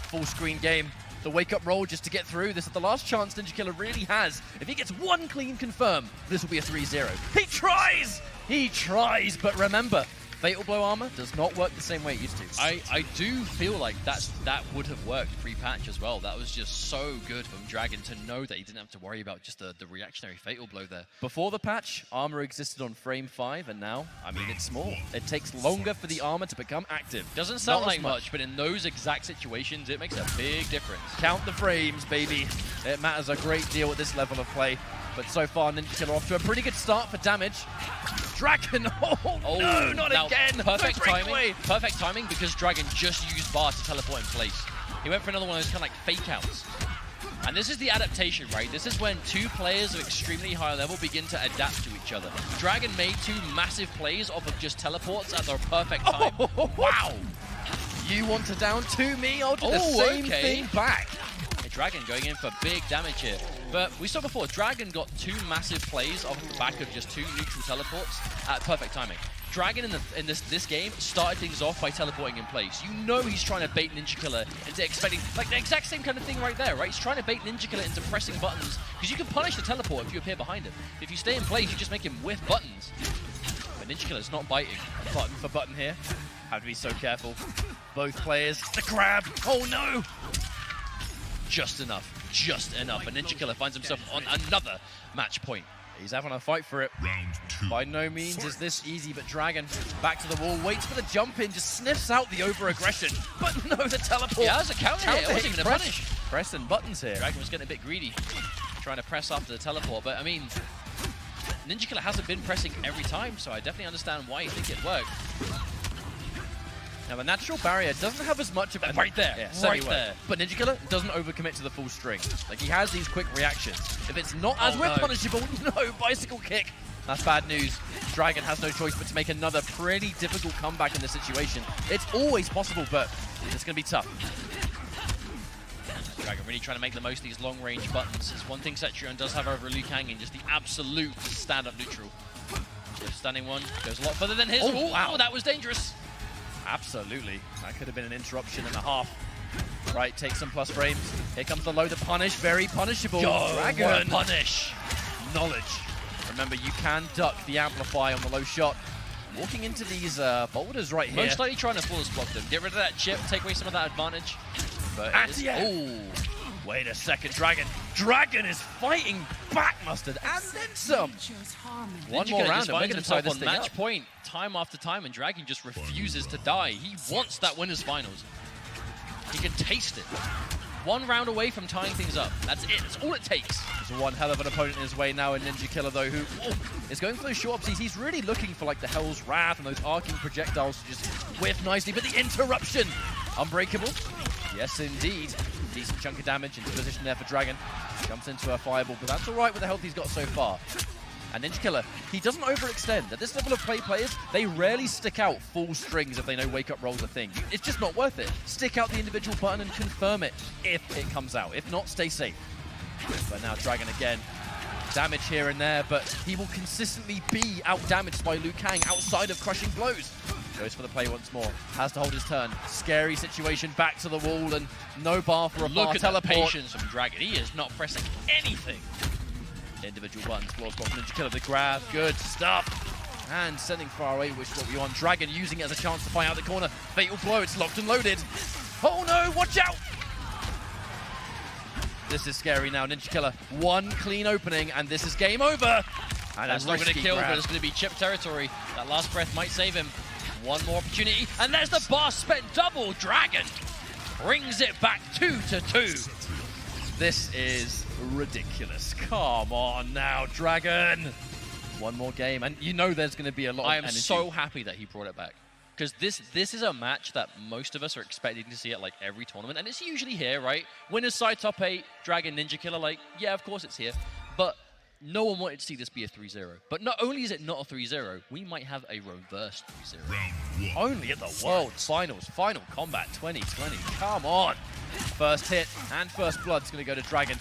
Full screen game. the wake-up roll just to get through. This is the last chance Ninjakilla really has. If he gets one clean confirm, this will be a 3-0. He tries! He tries, but remember, Fatal Blow armor does not work the same way it used to. I do feel like that would have worked pre-patch as well. That was just so good from Dragon to know that he didn't have to worry about just the reactionary Fatal Blow there. Before the patch, armor existed on frame 5, and now, I mean, it's small. It takes longer for the armor to become active. Doesn't sound Not like as much, but in those exact situations, it makes a big difference. Count the frames, baby. It matters a great deal at this level of play. But so far, Ninjakilla off to a pretty good start for damage. Dragon, no, not now, again. Perfect No timing. breakaway. Perfect timing because Dragon just used bar to teleport in place. He went for another one of those kind of like fake outs. And this is the adaptation, right? This is when two players of extremely high level begin to adapt to each other. Dragon made two massive plays off of just teleports at the perfect time. Wow. You want to down to me? I'll do the same thing back. Dragon going in for big damage here. But we saw before, Dragon got two massive plays off the back of just two neutral teleports at perfect timing. Dragon in this game started things off by teleporting in place. You know he's trying to bait Ninjakilla into expecting, like the exact same kind of thing right there, right? He's trying to bait Ninjakilla into pressing buttons, because you can punish the teleport if you appear behind him. If you stay in place, you just make him whiff buttons. But Ninjakilla's not biting. Button for button here. Have to be so careful. Both players. The grab. Oh no! Just enough. And Ninjakilla finds himself on another match point. He's having a fight for it. Round 2. By no means is this easy, but Dragon back to the wall, waits for the jump in, just sniffs out the over-aggression. But no, the teleport. Yeah, that was a counter hit. It wasn't even a punish. Pressing buttons here. Dragon was getting a bit greedy, trying to press after the teleport. But I mean, Ninjakilla hasn't been pressing every time, so I definitely understand why you think it worked. Now, the natural barrier doesn't have as much of it. Right there, Yeah, right there. But Ninjakilla doesn't overcommit to the full string. Like, he has these quick reactions. If it's not as no. punishable, no, bicycle kick. That's bad news. Dragon has no choice but to make another pretty difficult comeback in this situation. It's always possible, but it's going to be tough. Dragon really trying to make the most of these long-range buttons. It's one thing Cetrion does have over Liu Kang in just the absolute stand-up neutral. The standing one goes a lot further than his. Oh, wow. Oh, that was dangerous. Absolutely. That could have been an interruption and a half. Right, take some plus frames. Here comes the low to punish. Very punishable. Dragon. What a punish. Knowledge. Remember, you can duck the amplify on the low shot. Walking into these boulders right here. Most likely trying to flawless block them. Get rid of that chip, take away some of that advantage. But Wait a second, Dragon. Dragon is fighting back, Mustard, and then some. One more round, and we're going to tie this on thing match up. point time after time, and Dragon just refuses to die. He wants that winners finals. He can taste it. One round away from tying things up. That's it. That's all it takes. There's one hell of an opponent in his way now in Ninjakilla, though, who is going for those short ups. He's really looking for like the Hell's Wrath and those arcing projectiles to just whiff nicely. But the interruption, unbreakable. Yes, indeed. Decent chunk of damage into position there for Dragon. Jumps into a fireball, but that's all right with the health he's got so far. And Ninjakilla, he doesn't overextend. At this level of players, they rarely stick out full strings if they know wake-up roll's a thing. It's just not worth it. Stick out the individual button and confirm it if it comes out. If not, stay safe. But now Dragon again. Damage here and there, but he will consistently be out-damaged by Liu Kang outside of crushing blows. Goes for the play once more. Has to hold his turn. Scary situation, back to the wall, and no bar for a bar Look at teleport. the patience from Dragon. He is not pressing anything. Individual buttons, floor spot from Ninjakilla, the grab, good stuff. And sending far away, which will be on. Dragon using it as a chance to find out the corner. Fatal blow, it's locked and loaded. Oh no, watch out! This is scary now, Ninjakilla. One clean opening, and this is game over. And That's not going to kill, but it's going to be chip territory. That last breath might save him. One more opportunity, and there's the bar spent double. Dragon brings it back 2-2. This is ridiculous. Come on now, Dragon. One more game, and you know there's going to be a lot of I am energy. so happy that he brought it back. Because this is a match that most of us are expecting to see at like every tournament, and it's usually here, right? Winners side top 8, Dragon, Ninjakilla, like, yeah, of course it's here. But no one wanted to see this be a 3-0. But not only is it not a 3-0, we might have a reverse 3-0. Round 1. Only at the World Finals, Final Combat 2020. Come on. First hit and first blood's going to go to Dragon.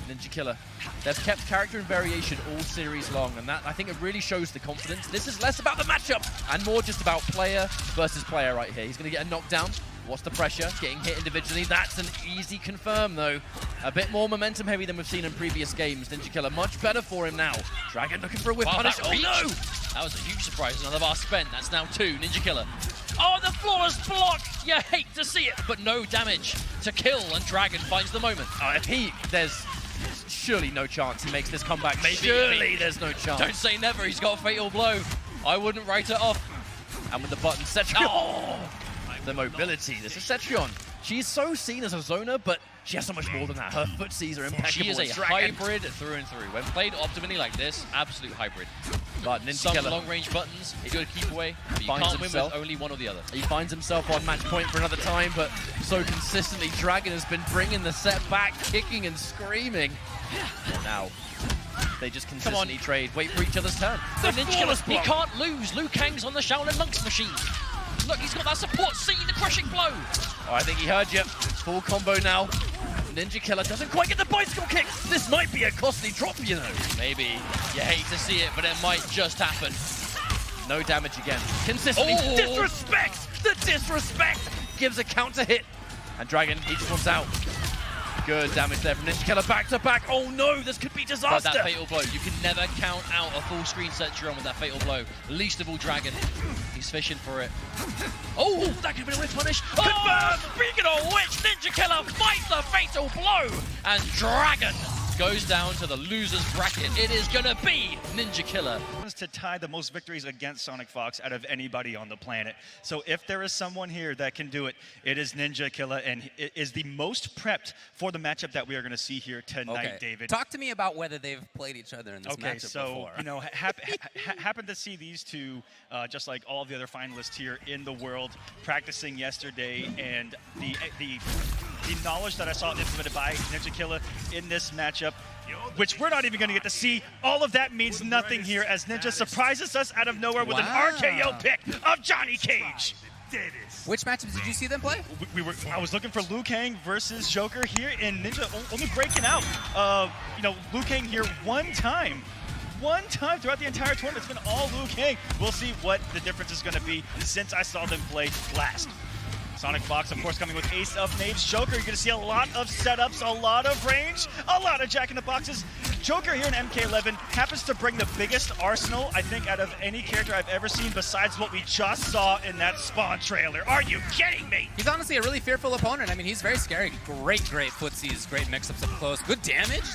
Ninjakilla. They've kept character and variation all series long, and that, I think, it really shows the confidence. This is less about the matchup and more just about player versus player right here. He's going to get a knockdown. What's the pressure? Getting hit individually. That's an easy confirm, though. A bit more momentum heavy than we've seen in previous games. Ninjakilla much better for him now. Dragon looking for a whip punish. Oh, no! That was a huge surprise. Another bar spent. That's now 2. Ninjakilla. Oh, the flawless block! You hate to see it, but no damage to kill, and Dragon finds the moment. There's surely no chance he makes this comeback. There's no chance. Don't say never. He's got a fatal blow. I wouldn't write it off. And with the button, Cetrion. Oh, the mobility. This is Cetrion. She's so seen as a zoner, but she has so much more than that. Her footsies are impeccable. She is a as Dragon. hybrid through and through. When played optimally like this, absolute hybrid. But Some Ninjakilla long-range buttons, good keep away, but you Finds can't win himself. with only one or the other. He finds himself on match point for another time, but so consistently, Dragon has been bringing the set back, kicking and screaming. And now, they just consistently trade, wait for each other's turn. The Ninjakilla, he can't lose. Liu Kang's on the Shaolin Monks machine. Look, he's got that support. See the crushing blow. Oh, I think he heard you. Full combo now. Ninjakilla doesn't quite get the bicycle kick. This might be a costly drop, you know. Maybe. You hate to see it, but it might just happen. No damage again. Consistently. Oh. Disrespect! The disrespect! Gives a counter hit. And Dragon, he just wants out. Good damage there from Ninjakilla back to back. Oh no, this could be But disaster. that fatal blow, you can never count out a full screen Cetrion with that fatal blow. Least of all Dragon. He's fishing for it. Oh, that could have been a whip punish. Oh, speaking of which, Ninjakilla fights the fatal blow. And Dragon goes down to the loser's bracket. It is gonna be Ninjakilla. To tie the most victories against Sonic Fox out of anybody on the planet. So if there is someone here that can do it, it is Ninjakilla, and it is the most prepped for the matchup that we are going to see here tonight, David. Talk to me about whether they've played each other in this Okay, matchup so before. you know, happened to see these two, just like all the other finalists here in the world, practicing yesterday, and the knowledge that I saw implemented by Ninjakilla in this matchup, which we're not even going to get to see. All of that means nothing here as Ninja surprises us out of nowhere with an RKO pick of Johnny Cage. Which matchups did you see them play? I was looking for Liu Kang versus Joker here, and Ninja only breaking out. Liu Kang here one time throughout the entire tournament. It's been all Liu Kang. We'll see what the difference is going to be since I saw them play last. Sonic Fox, of course, coming with Ace of Knaves. Joker, you're going to see a lot of setups, a lot of range, a lot of Jack-in-the-Boxes. Joker here in MK11 happens to bring the biggest arsenal, I think, out of any character I've ever seen besides what we just saw in that Spawn trailer. Are you kidding me? He's honestly a really fearful opponent. I mean, he's very scary. Great footsies, great mix-ups up close. Good damage.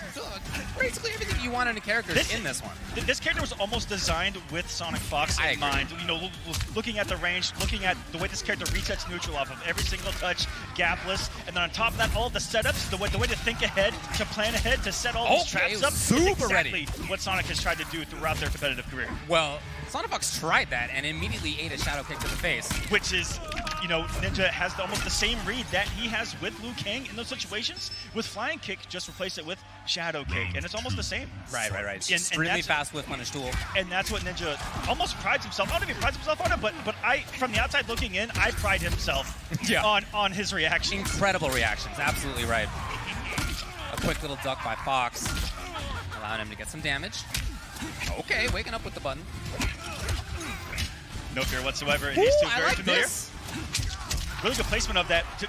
Basically everything you want in a character is in this one. This character was almost designed with Sonic Fox in mind. You know, looking at the range, looking at the way this character resets neutral off of every single touch, gapless, and then on top of that, all of the setups, the way to think ahead, to plan ahead, to set all these traps up. Super exactly what Sonic has tried to do throughout their competitive career. Well, Sonic Fox tried that and immediately ate a shadow kick to the face. Which is, Ninja has almost the same read that he has with Liu Kang in those situations. With Flying Kick, just replace it with Shadow Kick, and it's almost the same. Right. Extremely fast with punish tool. And that's what Ninja almost prides himself. I don't know if he prides himself on it, but I, from the outside looking in, I pride himself on his reactions. Incredible reactions, absolutely right. A quick little duck by Fox, allowing him to get some damage. Okay, waking up with the button. No fear whatsoever, and these two very familiar. This. Really good placement of that to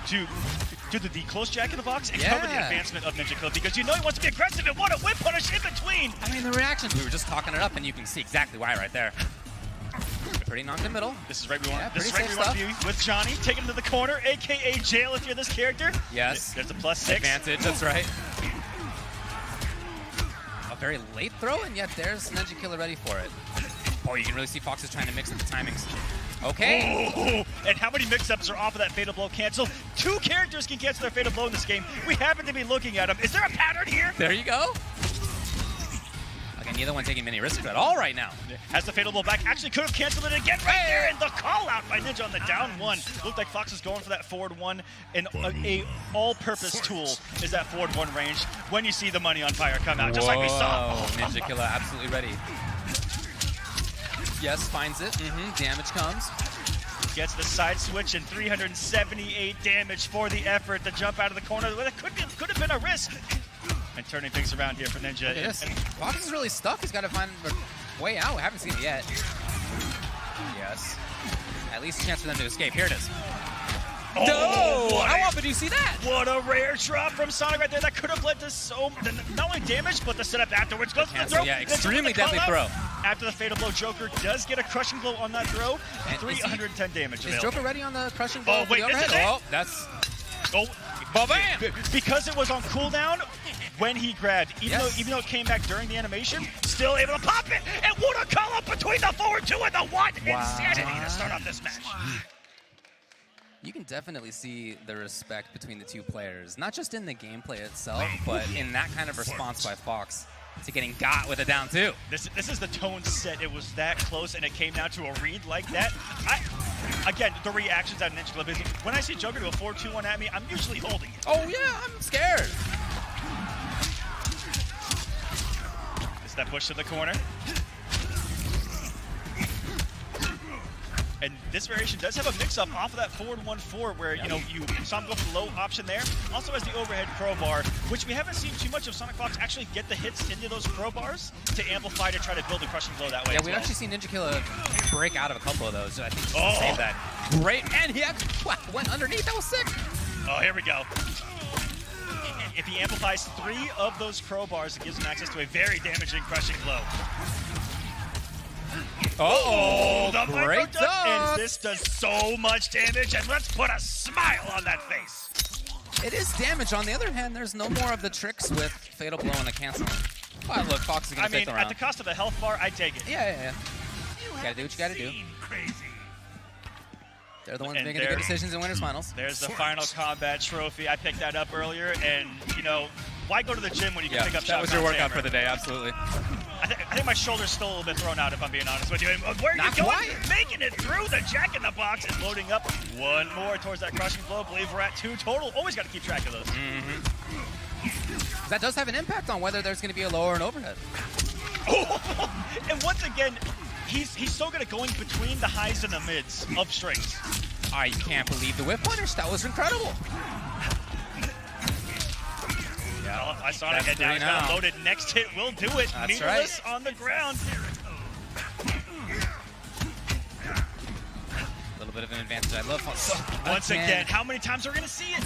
do the close Jack in the Box and cover the advancement of Ninjakilla, because he wants to be aggressive and want a whip punish in between. I mean, the reactions, we were just talking it up, and you can see exactly why right there. Pretty non-committal. This is right we want. This is right we want to be with Johnny, taking him to the corner, aka jail if you're this character. Yes. There's a +6 advantage. That's right. A very late throw, and yet there's Ninjakilla ready for it. Oh, you can really see Fox is trying to mix up the timings. Okay. Oh, and how many mix-ups are off of that fatal blow cancel? 2 characters can cancel their fatal blow in this game. We happen to be looking at them. Is there a pattern here? There you go. Again, neither one taking many risks at all right now. Has the fatal blow back. Actually could have canceled it again right there. And the call out by Ninja on the down 1. Looked like Fox is going for that forward 1. And a all-purpose tool is that forward 1 range when you see the money on fire come out, just like we saw. Ninjakilla absolutely ready. Yes, finds it. Damage comes. Gets the side switch and 378 damage for the effort to jump out of the corner. That could have been a risk. And turning things around here for Ninja. And Fox is really stuck. He's got to find a way out. I haven't seen it yet. Yes. At least a chance for them to escape. Here it is. No! How often do you see that? What a rare drop from Sonic right there. That could have led to not only damage, but the setup afterwards. Goes for the throw. Yeah, extremely deadly throw. After the fatal blow, Joker does get a crushing blow on that throw. And 310 damage. Is Joker ready on the crushing blow? Oh, wait, this is it? Oh, that's... Oh, Ba-bam! Because it was on cooldown when he grabbed, even though it came back during the animation, still able to pop it. And what a call up between the forward two and the one. Insanity to start off this match. You can definitely see the respect between the two players, not just in the gameplay itself, but in that kind of response by Fox to getting got with a down two. This is the tone set. It was that close, and it came down to a read like that. Again, the reactions out of Ninjakilla. When I see Joker do a 4-2-1 at me, I'm usually holding it. Oh yeah, I'm scared. It's that push to the corner. And this variation does have a mix-up off of that forward 1-4 where, you saw him go for the low option there. Also has the overhead crowbar, which we haven't seen too much of Sonic Fox actually get the hits into those crowbars to amplify to try to build a crushing blow that way. Yeah, we've actually seen Ninjakilla break out of a couple of those. So I think he's saved that. Great, and he actually went underneath. That was sick. Oh, here we go. If he amplifies 3 of those crowbars, it gives him access to a very damaging crushing blow. Oh, the great duck, and this does so much damage, and let's put a smile on that face. It is damage. On the other hand, there's no more of the tricks with Fatal Blow and the canceling. Oh, look, Fox is going to take the round. At the cost of the health bar, I take it. Yeah. You gotta do what you gotta do. Crazy. They're the ones making the good decisions in winners finals. There's the final combat trophy. I picked that up earlier, and, why go to the gym when you can pick up that was your Shotgun workout Hammer? for the day, absolutely. I think my shoulder's still a little bit thrown out, if I'm being honest with you. And where are you going? Quite. Making it through the Jack in the Box and loading up one more towards that crushing blow. I believe we're at 2 total. Always got to keep track of those. That does have an impact on whether there's going to be a lower and overhead. And once again, he's so good at going between the highs and the mids of strings. I can't believe the whip punish. That was incredible. Yeah, I saw it, and now he's got a loaded next hit. Will do it. That's Meaningless on the ground. A little bit of an advantage. I love Fox. Once again, how many times are we going to see it?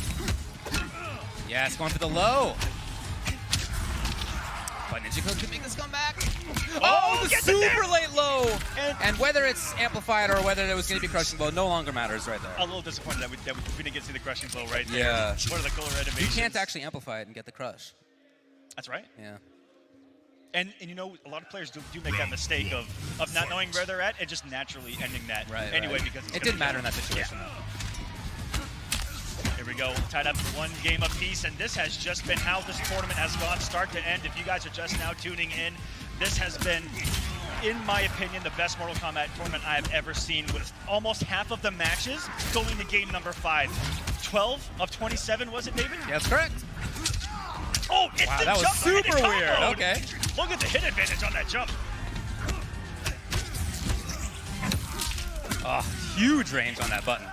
Yeah, it's going for the low. But Ninjakilla could make this comeback. Oh, the super late low! And whether it's amplified or whether it was going to be crushing blow no longer matters right there. A little disappointed that we didn't get to see the crushing blow right there. Yeah. One of the cooler animations. You can't actually amplify it and get the crush. That's right. Yeah. And a lot of players do make that mistake of not knowing where they're at and just naturally ending that anyway because it didn't matter in that situation. Yeah. Here we go, tied up 1 game apiece, and this has just been how this tournament has gone start to end. If you guys are just now tuning in, this has been, in my opinion, the best Mortal Kombat tournament I have ever seen, with almost half of the matches going to game number 5. 12 of 27, was it, David? Yeah, that's correct. Oh, it's wow, the that was jump super weird. mode. Okay. Look at the hit advantage on that jump. Oh, huge range on that button.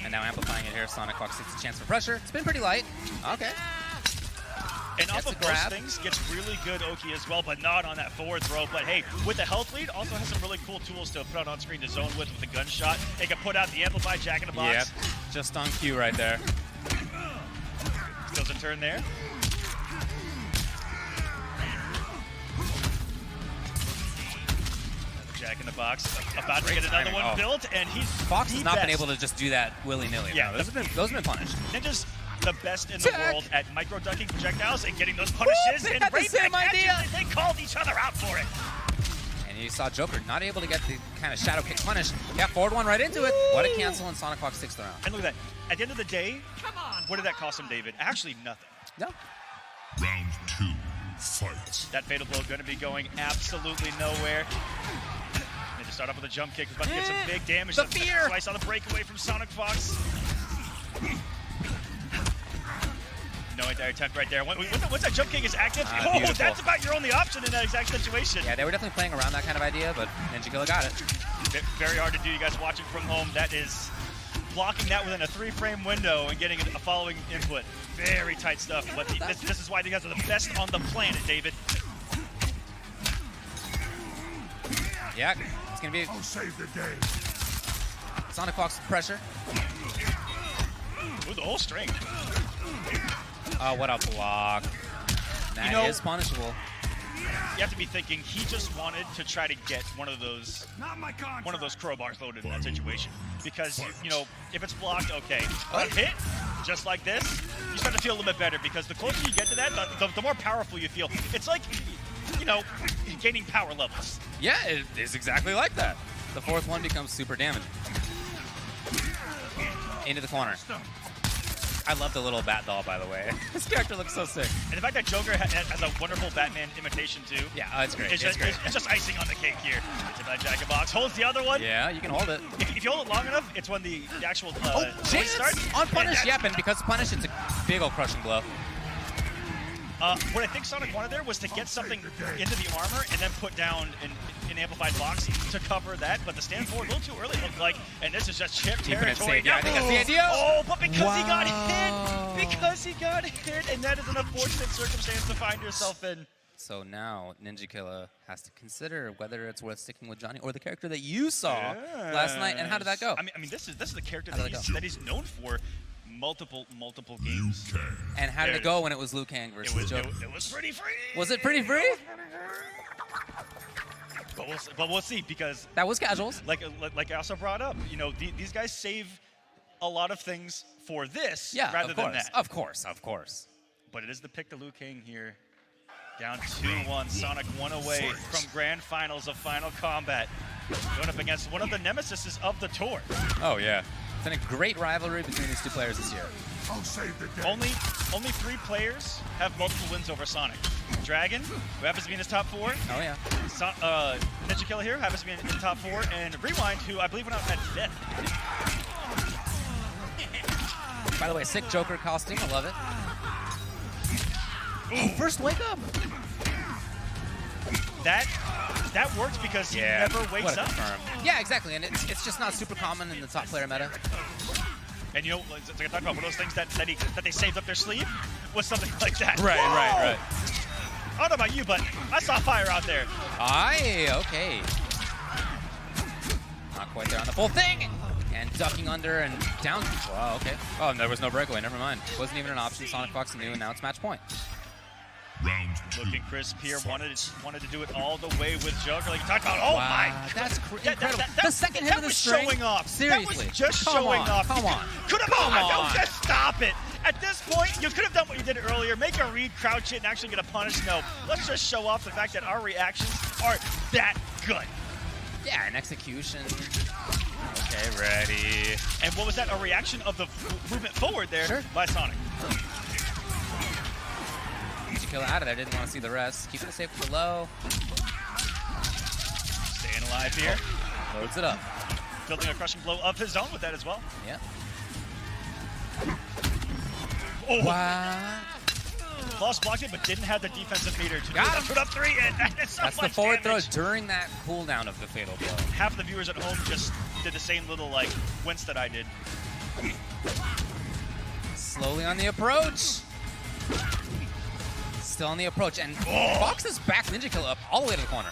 And now amplifying it here, Sonic Fox takes a chance for pressure. It's been pretty light. Okay. And off of those things, gets really good Oki as well, but not on that forward throw. But hey, with the health lead, also has some really cool tools to put out on screen to zone with the gunshot. They can put out the amplified Jack in the Box. Yep, just on cue right there. Still a turn there. Jack in the Box, about to get another one built, and Fox has not been able to just do that willy-nilly. Yeah, those have been punished. Ninja's the best in the world at micro-ducking projectiles and getting those punishes. They and had the same idea. They called each other out for it. And you saw Joker not able to get the kind of shadow kick punish. Yeah, forward one right into it. What a cancel, and Sonic Fox takes the round. And look at that. At the end of the day, what did that cost him, David? Actually, nothing. No. Round 2, fight. That fatal blow going to be going absolutely nowhere. They just start off with a jump kick. About to get some big damage. The fear. Slice on the breakaway from Sonic Fox. No entire attempt right there. Once that jump kick is active, that's about your only option in that exact situation. Yeah, they were definitely playing around that kind of idea, but Ninjakilla got it. Very hard to do. You guys watching from home, that is blocking that within a 3-frame window and getting a following input. Very tight stuff. But this is why you guys are the best on the planet, David. Yeah, it's going to be... I'll save the day. Sonic Fox pressure. Ooh, the whole string. Oh, what a block. That is punishable. You have to be thinking he just wanted to try to get one of those crowbars loaded in that situation. Because, you know, if it's blocked, okay. But hit, just like this, you start to feel a little bit better because the closer you get to that, the more powerful you feel. It's like, you know, gaining power levels. Yeah, it is exactly like that. The fourth one becomes super damaging. Into the corner. I love the little bat doll, by the way. This character looks so sick. And the fact that Joker has a wonderful Batman imitation, too. Yeah, it's great. It's just icing on the cake here. It's a Jacket Box. Holds the other one. Yeah, you can hold it. If you hold it long enough, it's when the actual Chance starts. On punish, yep, and because punish, it's a big old crushing blow. What I think Sonic wanted there was to get something into the armor and then put down an amplified box to cover that, but the stand forward a little too early, it looked like, and this is just chip territory. Yeah, I think that's the idea. Oh, but because he got hit, and that is an unfortunate circumstance to find yourself in. So now Ninjakilla has to consider whether it's worth sticking with Johnny or the character that you saw last night, and how did that go? I mean, this is the character that he's known for. Multiple games. And how did it go when it was Liu Kang versus Joker? It was pretty free. Was it pretty free? But we'll see, because that was casuals. Like I also brought up, you know, these guys save a lot of things for this rather than that. Of course. But it is the pick to Liu Kang here. Down 2-1, Sonic 1 away from grand finals of Final Kombat. Going up against one of the nemesises of the tour. Oh yeah. It's been a great rivalry between these two players this year. Only 3 players have multiple wins over Sonic. Dragon, who happens to be in his top 4. Oh yeah. Ninjakilla here happens to be in the top 4, and Rewind, who I believe went out at 5th. By the way, sick Joker costume. I love it. Oh, first wake up. That works because he never wakes up. Yeah, exactly, and it's just not super common in the top player meta. And you know, like I talked about, one of those things that they saved up their sleeve was something like that. Right. I don't know about you, but I saw fire out there. Okay. Not quite there on the full thing. And ducking under and down. Wow, okay. Oh, and there was no breakaway. Never mind. Wasn't even an option. Sonic Fox knew, and now it's match point. Round 2. Looking crisp here. Wanted to do it all the way with Joker, like you talked about. Oh my! That's incredible. The second hit of the string. Showing off. Seriously. That was just showing off. Come on. Could have. Don't just stop it. At this point, you could have done what you did earlier. Make a read, crouch it, and actually get a punish. No. Let's just show off the fact that our reactions are that good. Yeah, an execution. Okay, ready. And what was that? A reaction of the movement forward there by Sonic. Ninjakilla out of there. Didn't want to see the rest. Keeping it safe for low. Staying alive here. Loads it up. Building a crushing blow of his own with that as well. Yeah. Oh. Wow. Lost blocked it, but didn't have the defensive meter to Got him. put up 3, and that is so That's much the forward damage. throw during that cooldown of the fatal blow. Half of the viewers at home just did the same little like wince that I did. Slowly on the approach. Still on the approach, and Fox has backed Ninjakilla up all the way to the corner.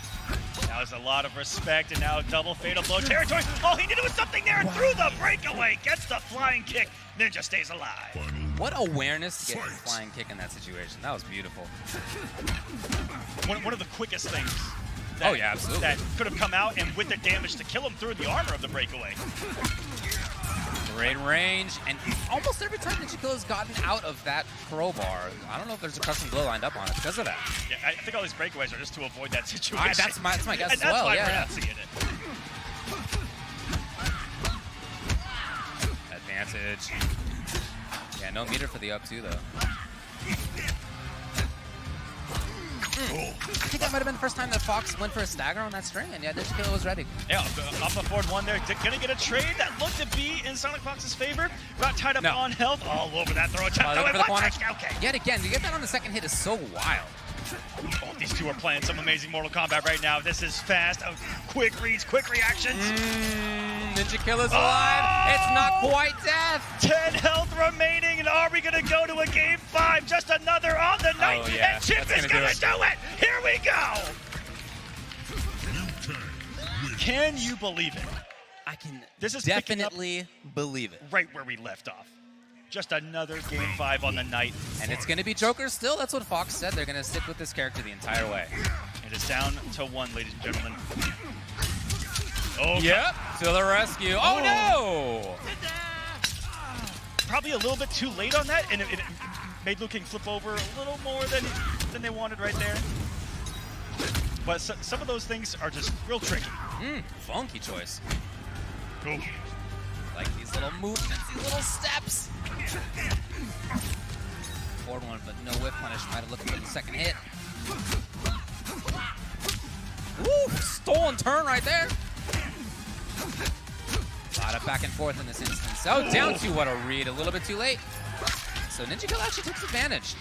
That was a lot of respect, and now double fatal blow territory. All he needed was something there, and through the breakaway, gets the flying kick. Ninja stays alive. What awareness to get the flying kick in that situation. That was beautiful. One of the quickest things. That, absolutely. That could have come out, and with the damage to kill him through the armor of the breakaway. Great range, and almost every time Ninjakilla's gotten out of that crowbar, I don't know if there's a custom blow lined up on it because of that. Yeah, I think all these breakaways are just to avoid that situation. That's my guess and as that's well. why Yeah, we're not seeing it. Advantage. Yeah, no meter for the up two though. I think that might have been the first time that Fox went for a stagger on that string, and yeah, Ninjakilla was ready. Yeah, off the forward one there. Gonna get a trade that looked to be in Sonic Fox's favor. Got tied up on health. All over that throw. Okay. Yet again, to get that on the second hit is so wild. Both these two are playing some amazing Mortal Kombat right now. This is fast. Quick reads, quick reactions. Ninjakilla's alive. It's not quite death. 10 health remaining, and are we going to go to a Game 5? Just another on the night, and Chip is going to do it. Here we go. Can you believe it? I can This is definitely believe it. right where we left off. just another Game 5 on the night. And it's going to be Joker still. That's what Fox said. They're going to stick with this character the entire way. It is down to 1, ladies and gentlemen. Oh, yep, to the rescue. Oh, no! Probably a little bit too late on that, and it made Liu Kang flip over a little more than they wanted right there. But some of those things are just real tricky. Funky choice. Ooh. Like these little movements, these little steps. Forward one, but no whip punish. Might have looked for the second hit. Woo! Stolen turn right there. A lot of back and forth in this instance. Oh, down to what a read. A little bit too late. So Ninjakilla actually takes advantage.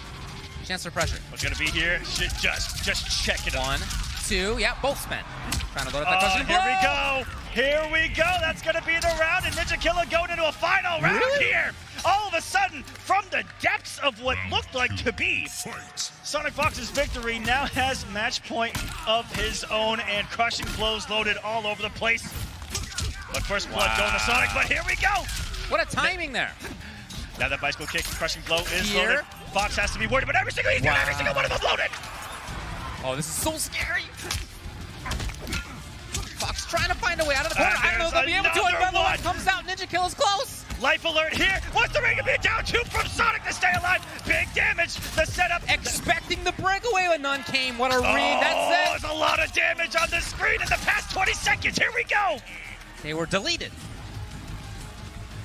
Chance for pressure. What's gonna be here? Just check it. 1, 2, yeah, both spent. Trying to load up that question. Here we go. Here we go. That's gonna be the round, and Ninjakilla going into a final round here. All of a sudden, from the depths of what looked like to be Sonic Fox's victory, now has match point of his own, and crushing blows loaded all over the place. But first blood going to Sonic, but here we go. What a timing there. Now that bicycle kick, crushing blow is Here. loaded. Fox has to be worried about every single one of them loaded. Oh, this is so scary. Fox trying to find a way out of the corner. I don't know if they'll be able to. Another one comes out. Ninjakilla's close. Life alert here. What's the ring to be down 2 from Sonic to stay alive? Big damage. The setup. Expecting the breakaway, but none came. What a read. That's it. There's a lot of damage on the screen in the past 20 seconds. Here we go. They were deleted.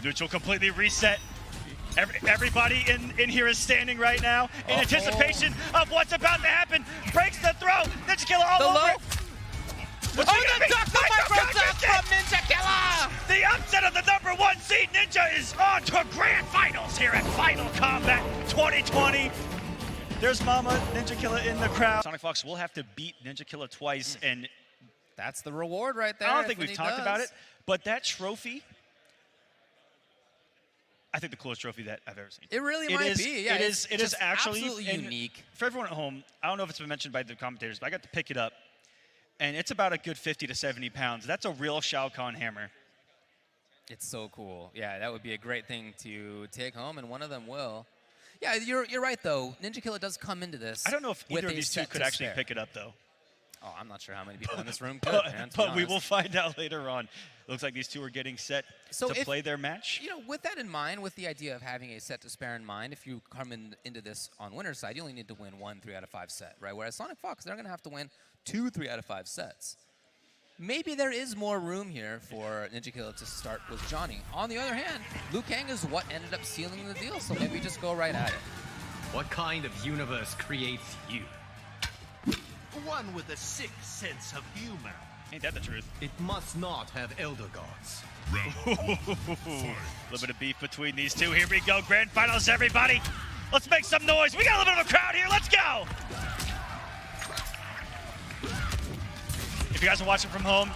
Neutral completely reset. Everybody in here is standing right now in anticipation of what's about to happen. Breaks the throw. Ninjakilla all over it. What's the duck, the micro duck from Ninjakilla! The upset of the #1 seed. Ninja is on to grand finals here at Final Kombat 2020. There's Mama Ninjakilla in the crowd. Sonic Fox will have to beat Ninjakilla twice, and that's the reward right there. I don't think we've talked about it, but that trophy, I think the coolest trophy that I've ever seen. It really might be. Yeah, it is actually absolutely unique. For everyone at home, I don't know if it's been mentioned by the commentators, but I got to pick it up, and it's about a good 50 to 70 pounds. That's a real Shao Kahn hammer. It's so cool. Yeah, that would be a great thing to take home, and one of them will. Yeah, you're right, though. Ninjakilla does come into this. I don't know if either of these two could actually pick it up, though. Oh, I'm not sure how many people in this room could, man, but we will find out later on. Looks like these two are getting set to play their match. You know, with that in mind, with the idea of having a set to spare in mind, if you come into this on winner's side, you only need to win 1 3 out of 5 set, right? Whereas Sonic Fox, they're going to have to win 2 3 out of 5 sets. Maybe there is more room here for Ninjakilla to start with Johnny. On the other hand, Liu Kang is what ended up sealing the deal, so maybe just go right at it. What kind of universe creates you? One with a sick sense of humor. Ain't that the truth? It must not have elder gods. A little bit of beef between these two. Here we go. Grand finals, everybody. Let's make some noise. We got a little bit of a crowd here. Let's go. If you guys are watching from home,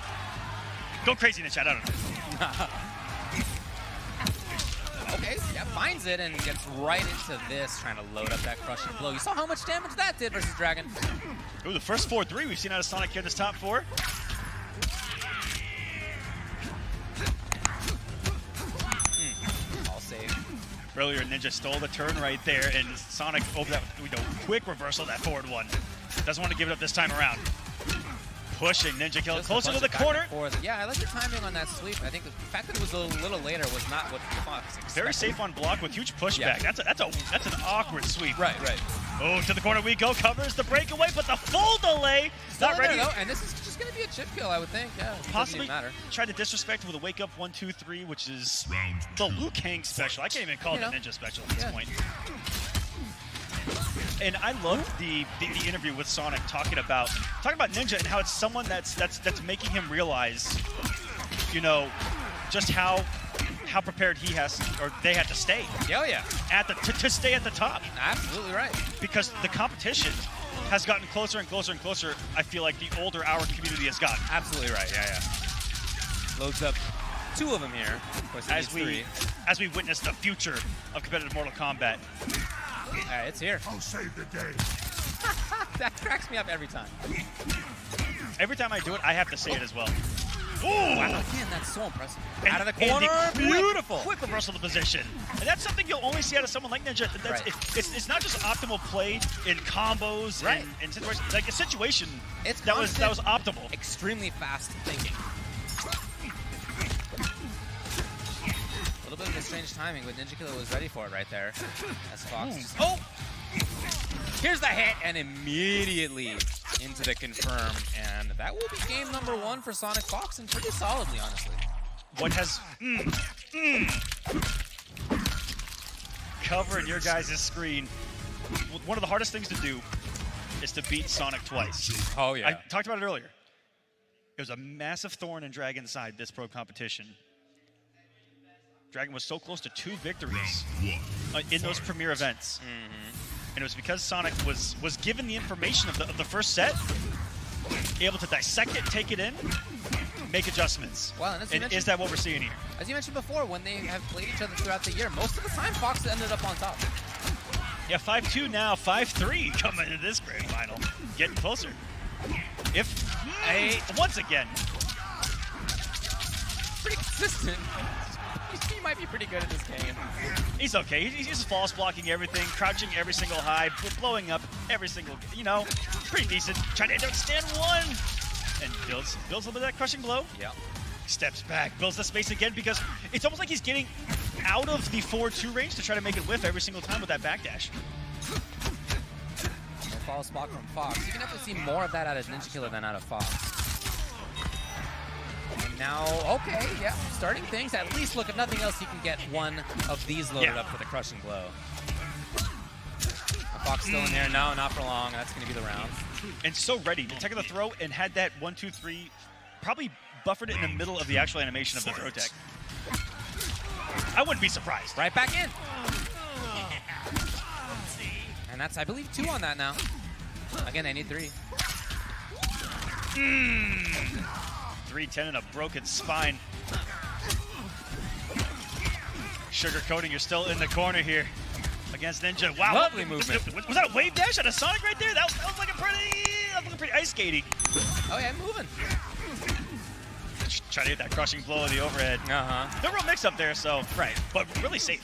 go crazy in the chat. I don't know. Okay, yeah, finds it and gets right into this, trying to load up that crushing blow. You saw how much damage that did versus Dragon. Ooh, the first 4-3 we've seen out of Sonic here in this top 4. All save. Earlier, Ninja stole the turn right there, and Sonic over that, quick reversal of that forward one. Doesn't want to give it up this time around. Pushing Ninjakilla closer to the corner. Yeah, I like the timing on that sweep. I think the fact that it was a little later was not what Fox expected. Very safe on block with huge pushback. Yeah. That's an awkward sweep. Right. Oh, to the corner we go. Covers the breakaway, but the full delay. Still not ready. Go, and this is just going to be a chip kill, I would think. Yeah, possibly matter. Try to disrespect with a wake up 1 2 3, which is the Liu Kang special. I can't even call it a Ninja special at this point. And I loved the interview with Sonic talking about Ninja and how it's someone that's making him realize, you know, just how prepared he has or they had to stay. Oh yeah. To stay at the top. Absolutely right. Because the competition has gotten closer and closer and closer. I feel like the older our community has gotten. Absolutely right. Yeah. Loads up 2 of them here. Of course, as we witness the future of competitive Mortal Kombat. It's here. I'll save the day. That cracks me up every time. Every time I do it, I have to say it as well. Wow, again, that's so impressive. Out of the And corner, beautiful. Quick reversal of position. And that's something you'll only see out of someone like Ninja. That's, Right. it's not just optimal play in combos Right. and situations. Like a situation It's that was constant, optimal. extremely fast thinking. A little bit of a strange timing, but Ninjakilla was ready for it right there. That's Fox. Oh! Here's the hit, and immediately into the confirm. And that will be game number 1 for Sonic Fox, and pretty solidly, honestly. What has covering your guys' screen? One of the hardest things to do is to beat Sonic twice. Oh, yeah. I talked about it earlier. It was a massive thorn in Dragon's side this pro competition. Dragon was so close to 2 victories in those premier events. And it was because Sonic was given the information of the first set, able to dissect it, take it in, make adjustments. Well, and and is that what we're seeing here? As you mentioned before, when they have played each other throughout the year, most of the time Fox ended up on top. Yeah, 5-2 now, 5-3 coming into this grand final. Getting closer. Once again. Pretty consistent. He might be pretty good at this game. He's okay. He's just false blocking everything, crouching every single high, blowing up every single, pretty decent. Trying to understand one. And builds a little bit of that crushing blow. Yeah. Steps back, builds the space again because it's almost like he's getting out of the 4-2 range to try to make it whiff every single time with that backdash. False block from Fox. You can definitely see more of that out of Ninjakilla than out of Fox. And now, okay, yeah, starting things. At least, look, if nothing else, he can get one of these loaded up for the crushing blow. Fox still in there. No, not for long. That's going to be the round. And so ready. The tech of the throw and had that 1-2-3, probably buffered it in the middle of the actual animation of the throw tech. I wouldn't be surprised. Right back in. And that's, I believe, 2 on that now. Again, they need 3. 310 and a broken spine. Sugarcoating, you're still in the corner here against Ninja. Wow. Lovely movement. Was that a wave dash out of Sonic right there? That was looking pretty ice skatey. Oh, yeah, moving. Try to hit that crushing blow of the overhead. No real mix up there, so. Right. But really safe.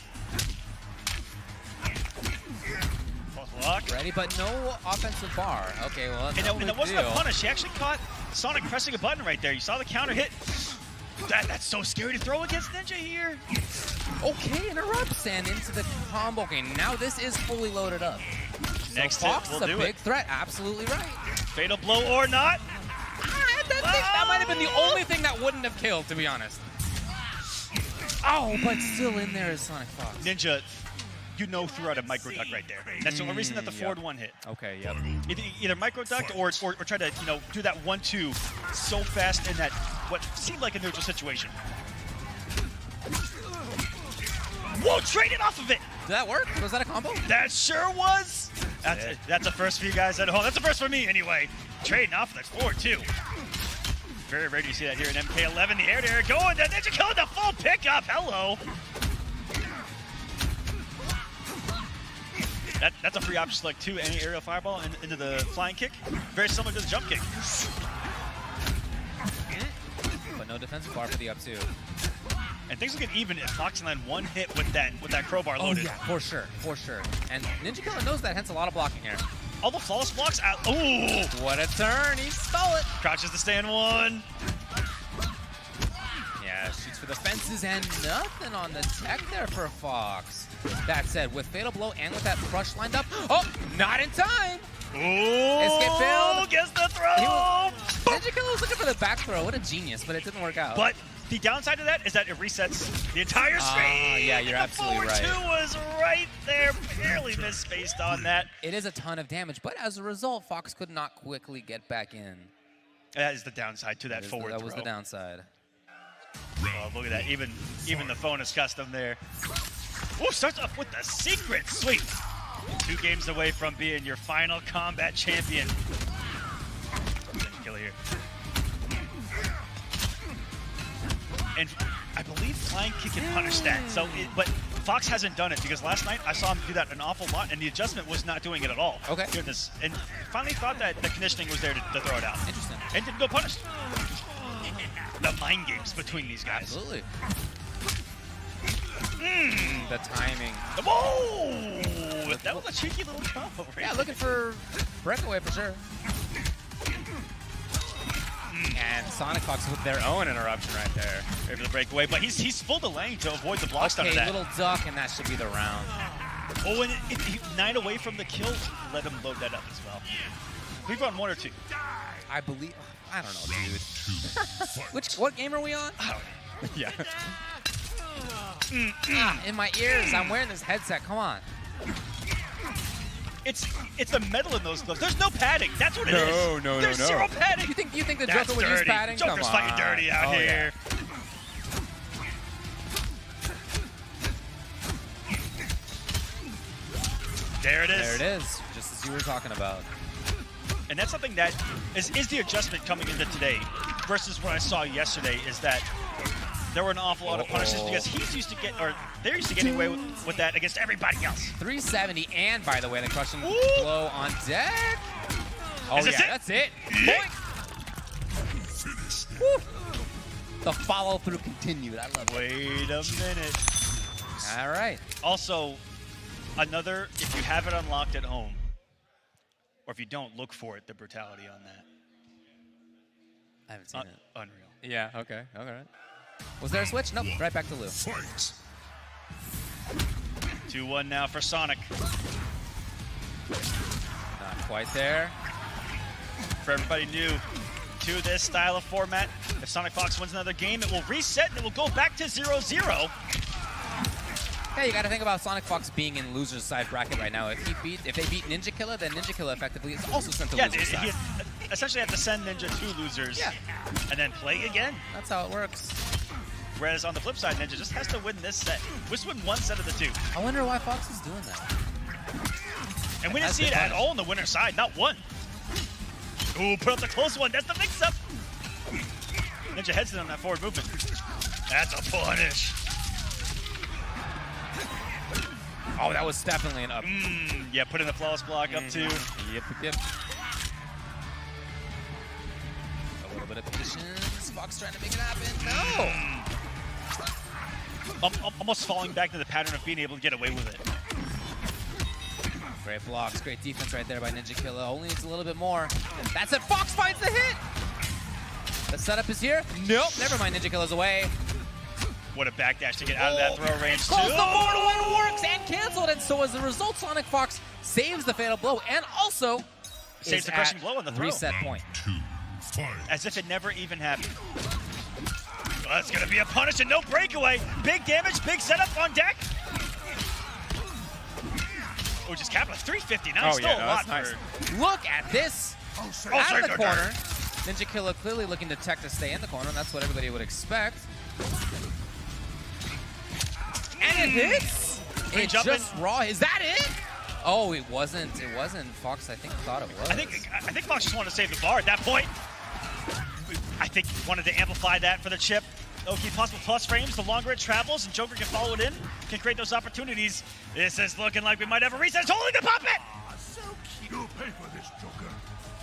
Block. Ready, but no offensive bar. Okay, well, that's and that wasn't a punish. He actually caught Sonic pressing a button right there. You saw the counter hit. That's so scary to throw against Ninja here. Okay, interrupts and into the combo. Okay, now this is fully loaded up. Next so Fox hit is a big threat. Absolutely right. Fatal blow or not. I think that might have been the only thing that wouldn't have killed, to be honest. Oh, but still in there is Sonic Fox. Ninja, threw out a micro duck right there. That's the only reason that the forward one hit. Okay, yep. Either micro ducked or try to do that 1-2 so fast in that what seemed like a neutral situation. Whoa, traded off of it. Did that work? Was that a combo? That sure was. That's a first for you guys at home. That's a first for me anyway. Trading off of the 4-2. Very rare to see that here in MK11. The air going. The Ninjakilla, the full pickup. Hello. That's a free option select too. Any aerial fireball into the flying kick. Very similar to the jump kick. But no defensive bar for the up 2. And things will get even if Fox land one hit with that crowbar loaded. Oh yeah, for sure. And Ninjakilla knows that, hence a lot of blocking here. All the flawless blocks out. Ooh! What a turn, he stole it. Crouches to stand 1. Yeah, shoots for the fences and nothing on the tech there for Fox. That said, with Fatal Blow and with that crush lined up, oh, not in time. Ooh! Escape failed. Gets the throw! Ninjakilla was looking for the back throw. What a genius, but it didn't work out. But the downside of that is that it resets the entire screen. Yeah, you're absolutely right. The 4-2 was right there. Barely misspaced on that. It is a ton of damage, but as a result, Fox could not quickly get back in. That is the downside to that forward throw. That was the downside. Oh, look at that. Even the phone is custom there. Ooh, starts off with the secret sweep. 2 games away from being your final combat champion. Ninjakilla here. And I believe flying kick can punish that. But Fox hasn't done it because last night I saw him do that an awful lot, and the adjustment was not doing it at all. Okay. Goodness. And finally thought that the conditioning was there to throw it out. Interesting. And didn't go punished. the mind games between these guys. Absolutely. The timing. Whoa! That was a cheeky little combo. Right Yeah, looking for breakaway for sure. And Sonic Fox with their own interruption right there. Ready for the breakaway, but he's full delaying to avoid the blocks out of Okay, that. little duck, and that should be the round. Oh, and if he 9 away from the kill, let him load that up as well. We've run 1 or 2. I believe. I don't know, dude. Fight. What game are we on? Yeah. In my ears. I'm wearing this headset. Come on. It's the metal in those gloves. There's no padding. That's what it is. No. There's zero padding. You think the That's Joker would use dirty. padding? Joker's Come fighting on. dirty out here. There it is. There it is. Just as you were talking about. And that's something that is the adjustment coming into today versus what I saw yesterday is that there were an awful lot of punishes because he's used to get, or they're used to getting away with that against everybody else. 370, and by the way, the crushing blow on deck. Oh, Is this yeah, it? that's it. Boink. Woo. The follow-through continued. I love it. Wait a minute. All right. Also, another, if you have it unlocked at home, or if you don't, look for it, the brutality on that. I haven't seen it. Unreal. Yeah, okay. All right. Was there a switch? Nope. Right back to Lou. Fight. 2-1 now for Sonic. Not quite there. For everybody new to this style of format, if Sonic Fox wins another game, it will reset and it will go back to 0-0. Yeah, you got to think about Sonic Fox being in loser's side bracket right now. If they beat Ninjakilla, then Ninjakilla effectively is also sent to loser's side. He essentially have to send Ninja to losers, and then play again. That's how it works. Whereas on the flip side, Ninja just has to win this set. Just win one set of the 2. I wonder why Fox is doing that. And we didn't see it at all on the winner's side, not one. Ooh, put up the close one. That's the mix-up. Ninja heads it on that forward movement. That's a punish. Oh, that was definitely an up. Yeah, put in the flawless block up too. Yep. A little bit of patience. Fox trying to make it happen. No! Almost falling back to the pattern of being able to get away with it. Great blocks, great defense right there by Ninjakilla. Only needs a little bit more. That's it. Fox finds the hit! The setup is here. Nope, never mind. Ninjakilla's away. What a backdash to get out of that throw range too. Close the board when it works and canceled. And so as a result, Sonic Fox saves the fatal blow and also saves the crushing blow on the throw. Reset point. Round 2. Fight. As if it never even happened. Well, that's going to be a punish and no breakaway. Big damage, big setup on deck. Oh, just capped with 359. Still a lot nice. for... Look at this. Out sorry, of the corner. Ninjakilla clearly looking to tech to stay in the corner, and that's what everybody would expect. And it hits. It just raw. Is that it? Oh, it wasn't. It wasn't. Fox, I think, thought it was. I think Fox just wanted to save the bar at that point. I think he wanted to amplify that for the chip. Okay, possible plus frames. The longer it travels and Joker can follow it in, can create those opportunities. This is looking like we might have a reset. It's holding the puppet! So cute. You'll pay for this, Joker.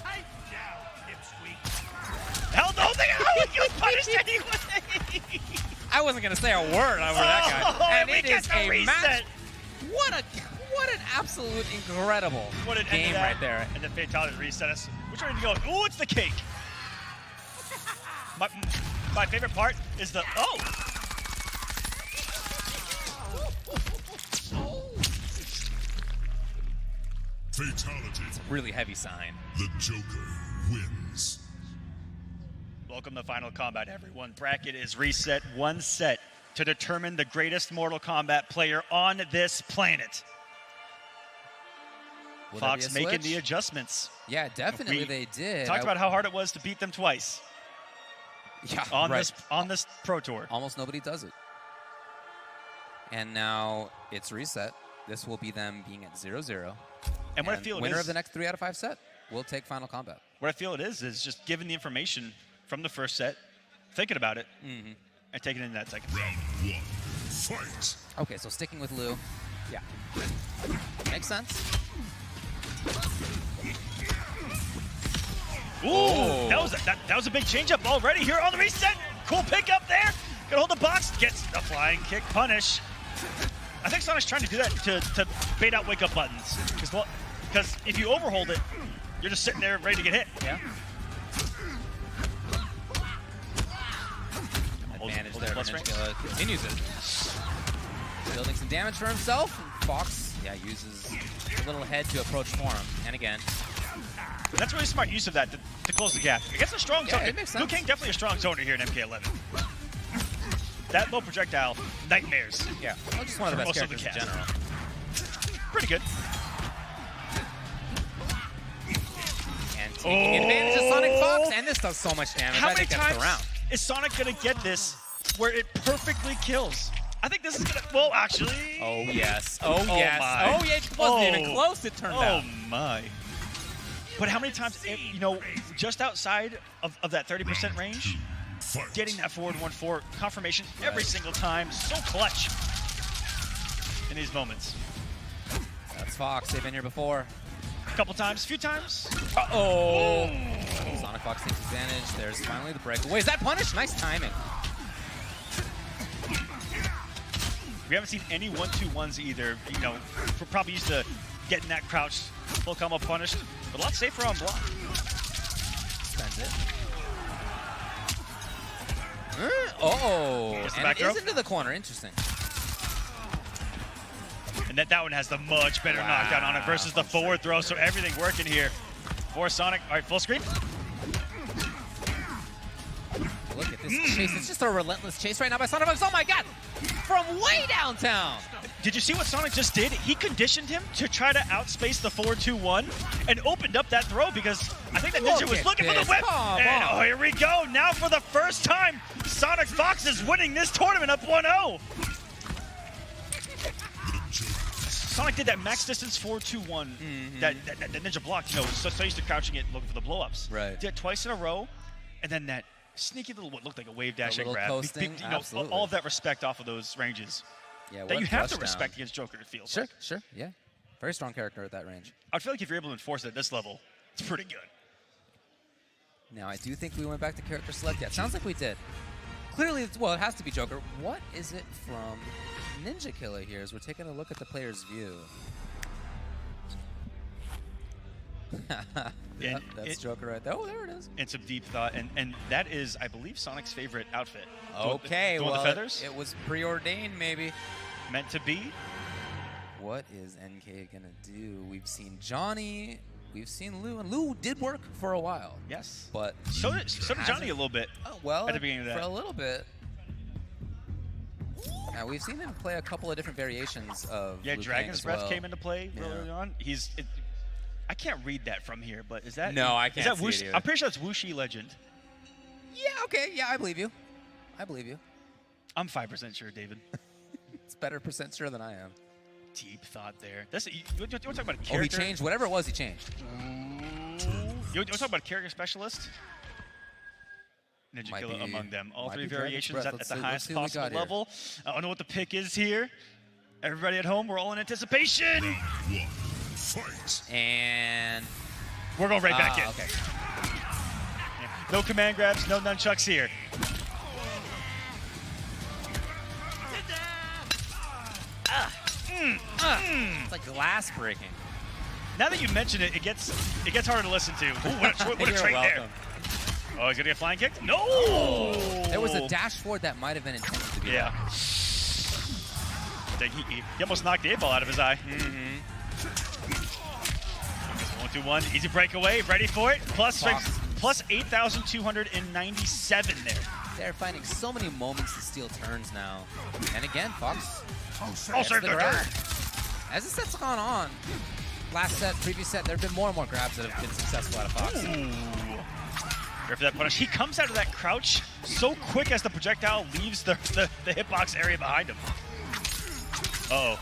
Pipe down, pipsqueak. Held the whole thing out! He was punished anyway! I wasn't going to say a word over that guy. And it is a reset. match. What an absolute incredible game right there. And the fatality reset us. Which way did you go? Ooh, it's the cake. My favorite part is the, oh! Fatality. Really heavy sign. The Joker wins. Welcome to Final Kombat, everyone. Bracket is reset one set to determine the greatest Mortal Kombat player on this planet. Will Fox there be a making switch? the adjustments. Yeah, definitely they did. Talked about how hard it was to beat them twice. Yeah, on right. this Pro Tour. Almost nobody does it. And now it's reset. This will be them being at 0-0. And what I feel winner of the next 3 out of 5 set will take Final Kombat. What I feel it is just giving the information from the first set, thinking about it, and taking it into that second. Round 1. Fight. Okay, so sticking with Lou. Yeah. Makes sense. Ooh, that was a big changeup already here on the reset. Cool pick up there. Gonna hold the box. Gets the flying kick punish. I think Sonic's trying to do that to bait out wake up buttons. Because if you overhold it, you're just sitting there ready to get hit. Yeah. Advantage there. Ninjakilla continues it. Building some damage for himself. Fox, yeah, uses a little head to approach for him. And again. That's really smart use of that to close the gap. Against a strong zone. It makes sense. Liu Kang definitely a strong zoner here in MK11. That low projectile, nightmares. Yeah, well, just one of the best most of characters in general. Pretty good. And taking advantage of Sonic Fox, and this does so much damage. How I many think that's times the round. is Sonic gonna get this where it perfectly kills? I think this is gonna, well, actually. Oh, yes. Oh, yes. My. Oh, yeah, it wasn't even close, it turned out. Oh, my. But how many times, you know, just outside of that 30% range, getting that forward 1-4 confirmation every single time, so clutch in these moments. That's Fox, they've been here before. A couple times, a few times. Uh-oh. Sonic Fox takes advantage. There's finally the breakaway. Is that punish? Nice timing. We haven't seen any 1-2-1s either. You know, we're probably used to getting that crouch, full combo punished, but a lot safer on block. Spends it. Oh, and it is into the corner. Interesting. And that one has the much better knockdown on it versus the forward throw, so everything working here for Sonic. All right, full screen. Look at this chase. It's just a relentless chase right now by Sonic Fox. Oh my god! From way downtown! Did you see what Sonic just did? He conditioned him to try to outspace the 4-2-1 and opened up that throw because I think that Ninja was looking for the whip. And oh, here we go. Now for the first time, Sonic Fox is winning this tournament up 1-0. Sonic did that max distance 4-2-1 that Ninja blocked. You know, so used to crouching it, looking for the blow-ups. Right. Did it twice in a row, and then that sneaky little what looked like a wave dash and grab. Coasting, you know, all of that respect off of those ranges. Yeah, that you have to respect against Joker, it feels like. Sure, yeah. Very strong character at that range. I feel like if you're able to enforce it at this level, it's pretty good. Now, I do think we went back to character select. Yeah, it sounds like we did. Clearly, well, it has to be Joker. What is it from Ninjakilla here as we're taking a look at the player's view? Yep, that's Joker right there. Oh, there it is. And some deep thought, and that is, I believe, Sonic's favorite outfit. Okay, well, the feathers. It was preordained, maybe. Meant to be. What is NK gonna do? We've seen Johnny, we've seen Lou, and Lou did work for a while. Yes. But so did Johnny a little bit. Well, at the beginning of that. For a little bit. Now we've seen him play a couple of different variations of. Yeah, Dragon's Breath came into play early on. I can't read that from here, but is that? No, I can't see it either. I'm pretty sure it's Wuxi Legend. Yeah. Okay. Yeah, I believe you. I believe you. I'm 5% sure, David. It's better percent sure than I am. Deep thought there. You want to talk about a character? Oh, he changed. Whatever it was, he changed. You want to talk about a character specialist? Ninjakilla among them. All three variations at the highest possible level. I don't know what the pick is here. Everybody at home, we're all in anticipation. Round one, fight. And we're going right back in. Okay. Yeah. No command grabs, no nunchucks here. It's like glass breaking. Now that you mention it, it gets harder to listen to. Ooh, what a trait there. Oh, he's gonna get flying kicked? No! Oh. There was a dash forward that might have been intended to be. Yeah. He almost knocked the 8-ball out of his eye. 1-2-1, easy breakaway, ready for it. Plus 8,297 there. They're finding so many moments to steal turns now. And again, Fox. Also the grab. As the set's gone on, last set, previous set, there have been more and more grabs that have been successful out of Fox. Ooh. Here for that punish. He comes out of that crouch so quick as the projectile leaves the hitbox area behind him. Uh-oh.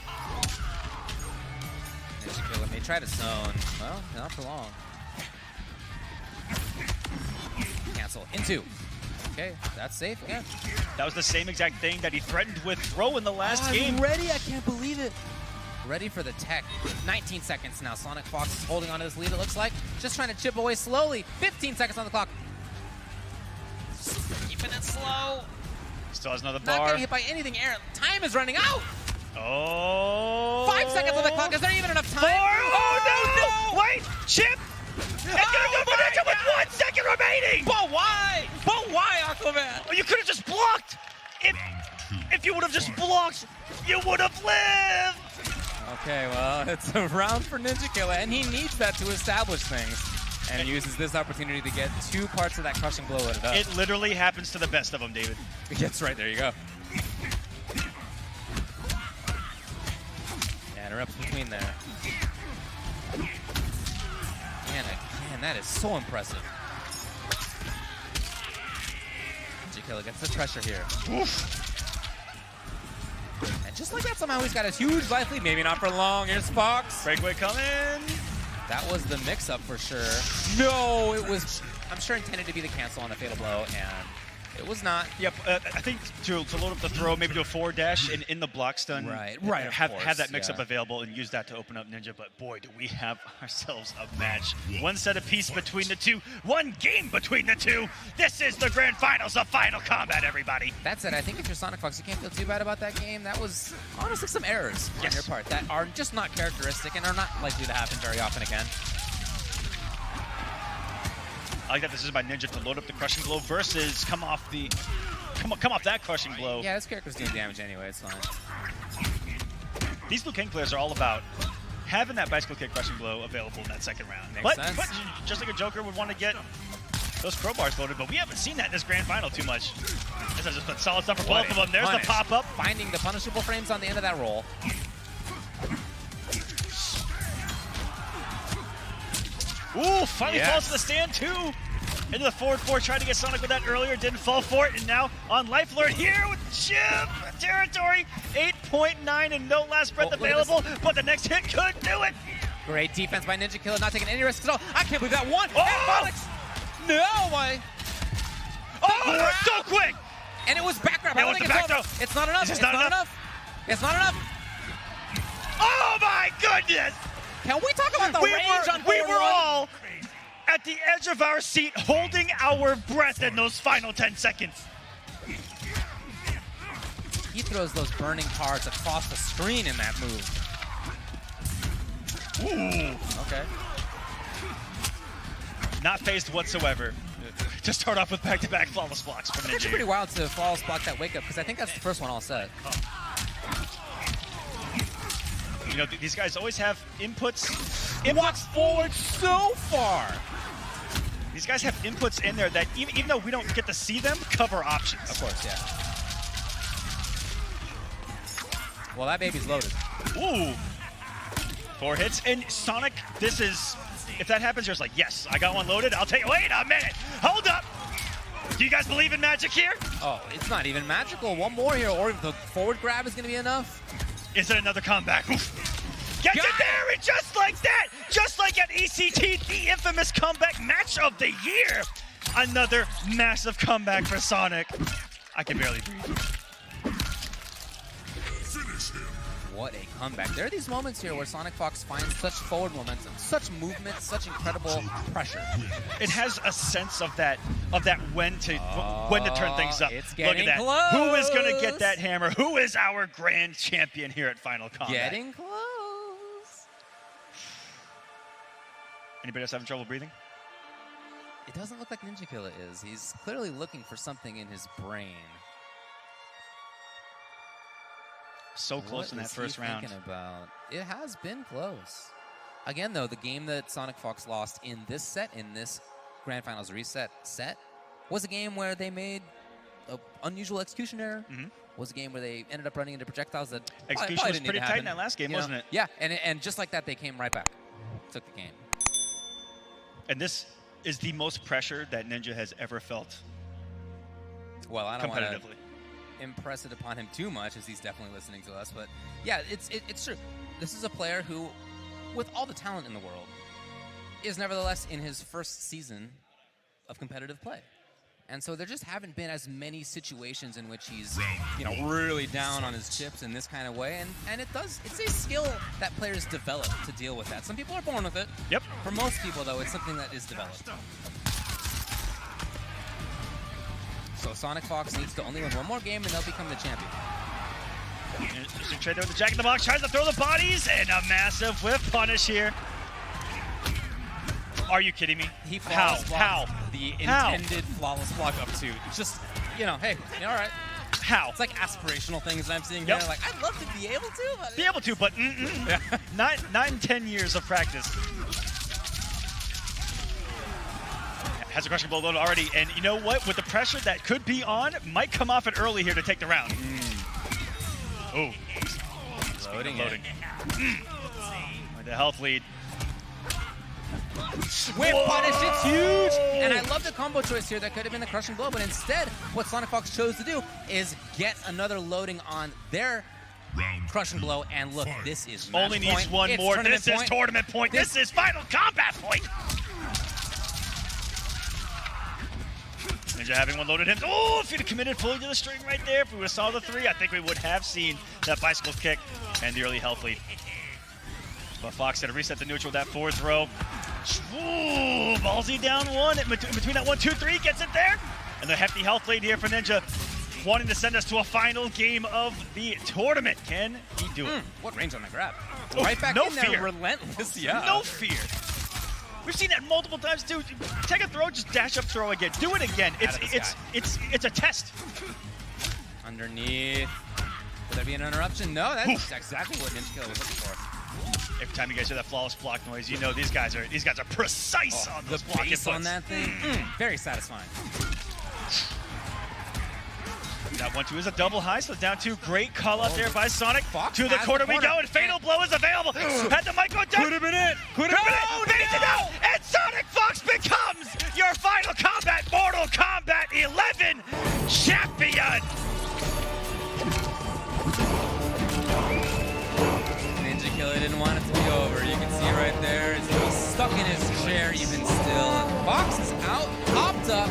Ninjakilla may try to zone. Well, not for long. Cancel. Into. Okay, that's safe again. That was the same exact thing that he threatened with throw in the last game. Ready? I can't believe it. Ready for the tech. 19 seconds now. Sonic Fox is holding on to this lead, it looks like. Just trying to chip away slowly. 15 seconds on the clock. keeping it slow. Still has another Not bar. getting hit by anything. Aaron, time is running out. Oh. 5 seconds on the clock. Is there even enough time? Oh, no. Wait, Chip. It's going to go for Ninja with 1 second remaining. But why? But why, Aquaman? Oh, you could have just blocked. If you would have just blocked, you would have lived. Okay, well, it's a round for Ninjakilla, and he needs that to establish things. And uses this opportunity to get 2 parts of that crushing blow at it up. It literally happens to the best of them, David. That's right, there you go. And up between there. Man, that is so impressive. Ninjakilla gets the pressure here. Oof. And just like that, somehow he's got a huge life lead. Maybe not for long. Here's Fox. Breakaway coming. That was the mix-up for sure. No, it was, I'm sure, intended to be the cancel on a fatal blow, and it was not. Yep, I think to load up the throw, maybe do a forward dash and in the block stun. Right, Have that mix-up available and use that to open up Ninja. But boy, do we have ourselves a match. One set of piece between the two, one game between the two. This is the grand finals of Final Combat, everybody. That said, I think if you're Sonic Fox, you can't feel too bad about that game. That was honestly some errors on your part that are just not characteristic and are not likely to happen very often again. I like that this is by Ninja to load up the crushing blow versus come off that crushing blow. Yeah, this character's doing damage anyway, it's fine. These Liu Kang players are all about having that bicycle kick crushing blow available in that second round. Makes sense. But just like a Joker would want to get those crowbars loaded, but we haven't seen that in this grand final too much. This has just been solid stuff for both of them. There's the pop-up. Finding the punishable frames on the end of that roll. Ooh, finally falls to the stand too. Into the forward 4, tried to get Sonic with that earlier, didn't fall for it, and now on Life Alert here with Chip territory, 8.9 and no last breath available, but the next hit could do it. Great defense by Ninjakilla, not taking any risks at all. I can't believe that one. Oh! No, why? Oh, that was so quick! And it was back grab. Yeah, I what's don't the think back it's throw? It's not enough. It's It's not not enough. enough. It's not enough. Oh my goodness! Can we talk about the range on we forward were one? all at the edge of our seat, holding our breath in those final 10 seconds. He throws those burning cards across the screen in that move. Ooh. Okay. Not phased whatsoever. To start off with back-to-back flawless blocks from It's Ninja. pretty wild to flawless block that wake up because I think that's the first one all set. You know, these guys always have inputs. Walks forward so far. These guys have inputs in there that even though we don't get to see them, cover options. Of course, yeah. Well, that baby's loaded. Ooh. 4 hits. And Sonic, this is, if that happens, you're just like, yes, I got one loaded. I'll take, wait a minute. Hold up. Do you guys believe in magic here? Oh, it's not even magical. One more here, or the forward grab is going to be enough. Is it another comeback? Gets it there, and just like that, just like at ECT, the infamous comeback match of the year. Another massive comeback for Sonic. I can barely breathe. What a comeback. There are these moments here where Sonic Fox finds such forward momentum, such movement, such incredible pressure. It has a sense of that when to turn things up. It's Look getting at that. close. Who is going to get that hammer? Who is our grand champion here at Final Combat? Getting close. Anybody else having trouble breathing? It doesn't look like Ninjakilla is. He's clearly looking for something in his brain. So close in that first round. Thinking about? It has been close. Again, though, the game that Sonic Fox lost in this Grand Finals reset set was a game where they made an unusual execution error. Was a game where they ended up running into projectiles that Execution probably was didn't pretty need to tight in happen, that last game, you know? wasn't it? Yeah, and just like that, they came right back. Took the game. And this is the most pressure that Ninja has ever felt. Well, I don't want to competitively. impress it upon him too much, as he's definitely listening to us. But yeah, it's true. This is a player who, with all the talent in the world, is nevertheless in his first season of competitive play. And so there just haven't been as many situations in which he's, really down on his chips in this kind of way. And it's a skill that players develop to deal with that. Some people are born with it. Yep. For most people, though, it's something that is developed. So Sonic Fox needs to only win one more game and they'll become the champion. Interesting trade there with the Jack in the Box. Tries to throw the bodies and a massive whiff punish here. Are you kidding me? He How? flawless How? blocked the How? intended flawless block up to. Just, you know, hey, all right. How? It's like aspirational things that I'm seeing Yep. here. Like, I'd love to be able to, but... Be able to, but not 10 years of practice. Has a crushing blow loaded already, and you know what? With the pressure that could be on, might come off it early here to take the round. Oh, Loading. With the health lead. Whip punish, it's huge! And I love the combo choice here. That could have been the crushing blow, but instead, what Sonic Fox chose to do is get another loading on their crushing blow. And look, this is match Only needs point. one It's more. tournament This is point. tournament point. This is final combat point. Ninja having one loaded in. Oh, if he'd have committed fully to the string right there, if we would have saw the 3, I think we would have seen that bicycle kick and the early health lead. But Fox had to reset the neutral with that 4th row. Ooh, ballsy down 1. In between that 1, 2, 3, gets it there. And the hefty health lead here for Ninja, wanting to send us to a final game of the tournament. Can he do it? What range on the grab? Oh, Right back no in there, fear. relentless. Yeah. No fear. We've seen that multiple times too. Take a throw, just dash up, throw again. Do it again. It's a test. Underneath. Will there be an interruption? No, that's exactly what Ninjakilla was looking for. Every time you guys hear that flawless block noise, you know these guys are precise on those block Base inputs. on that thing, very satisfying. That 1-2 is a double high, so down 2. Great call out there by Sonic. Fox To the has corner the we go, and Fatal Blow is available. Had the mic go down. Put him in it. Put him in it. Fades it out, and Sonic Fox becomes your Final Combat Mortal Kombat 11 champion. Ninjakilla didn't want it to be over. You can see right there, he's stuck in his chair even still. Fox is out, popped up,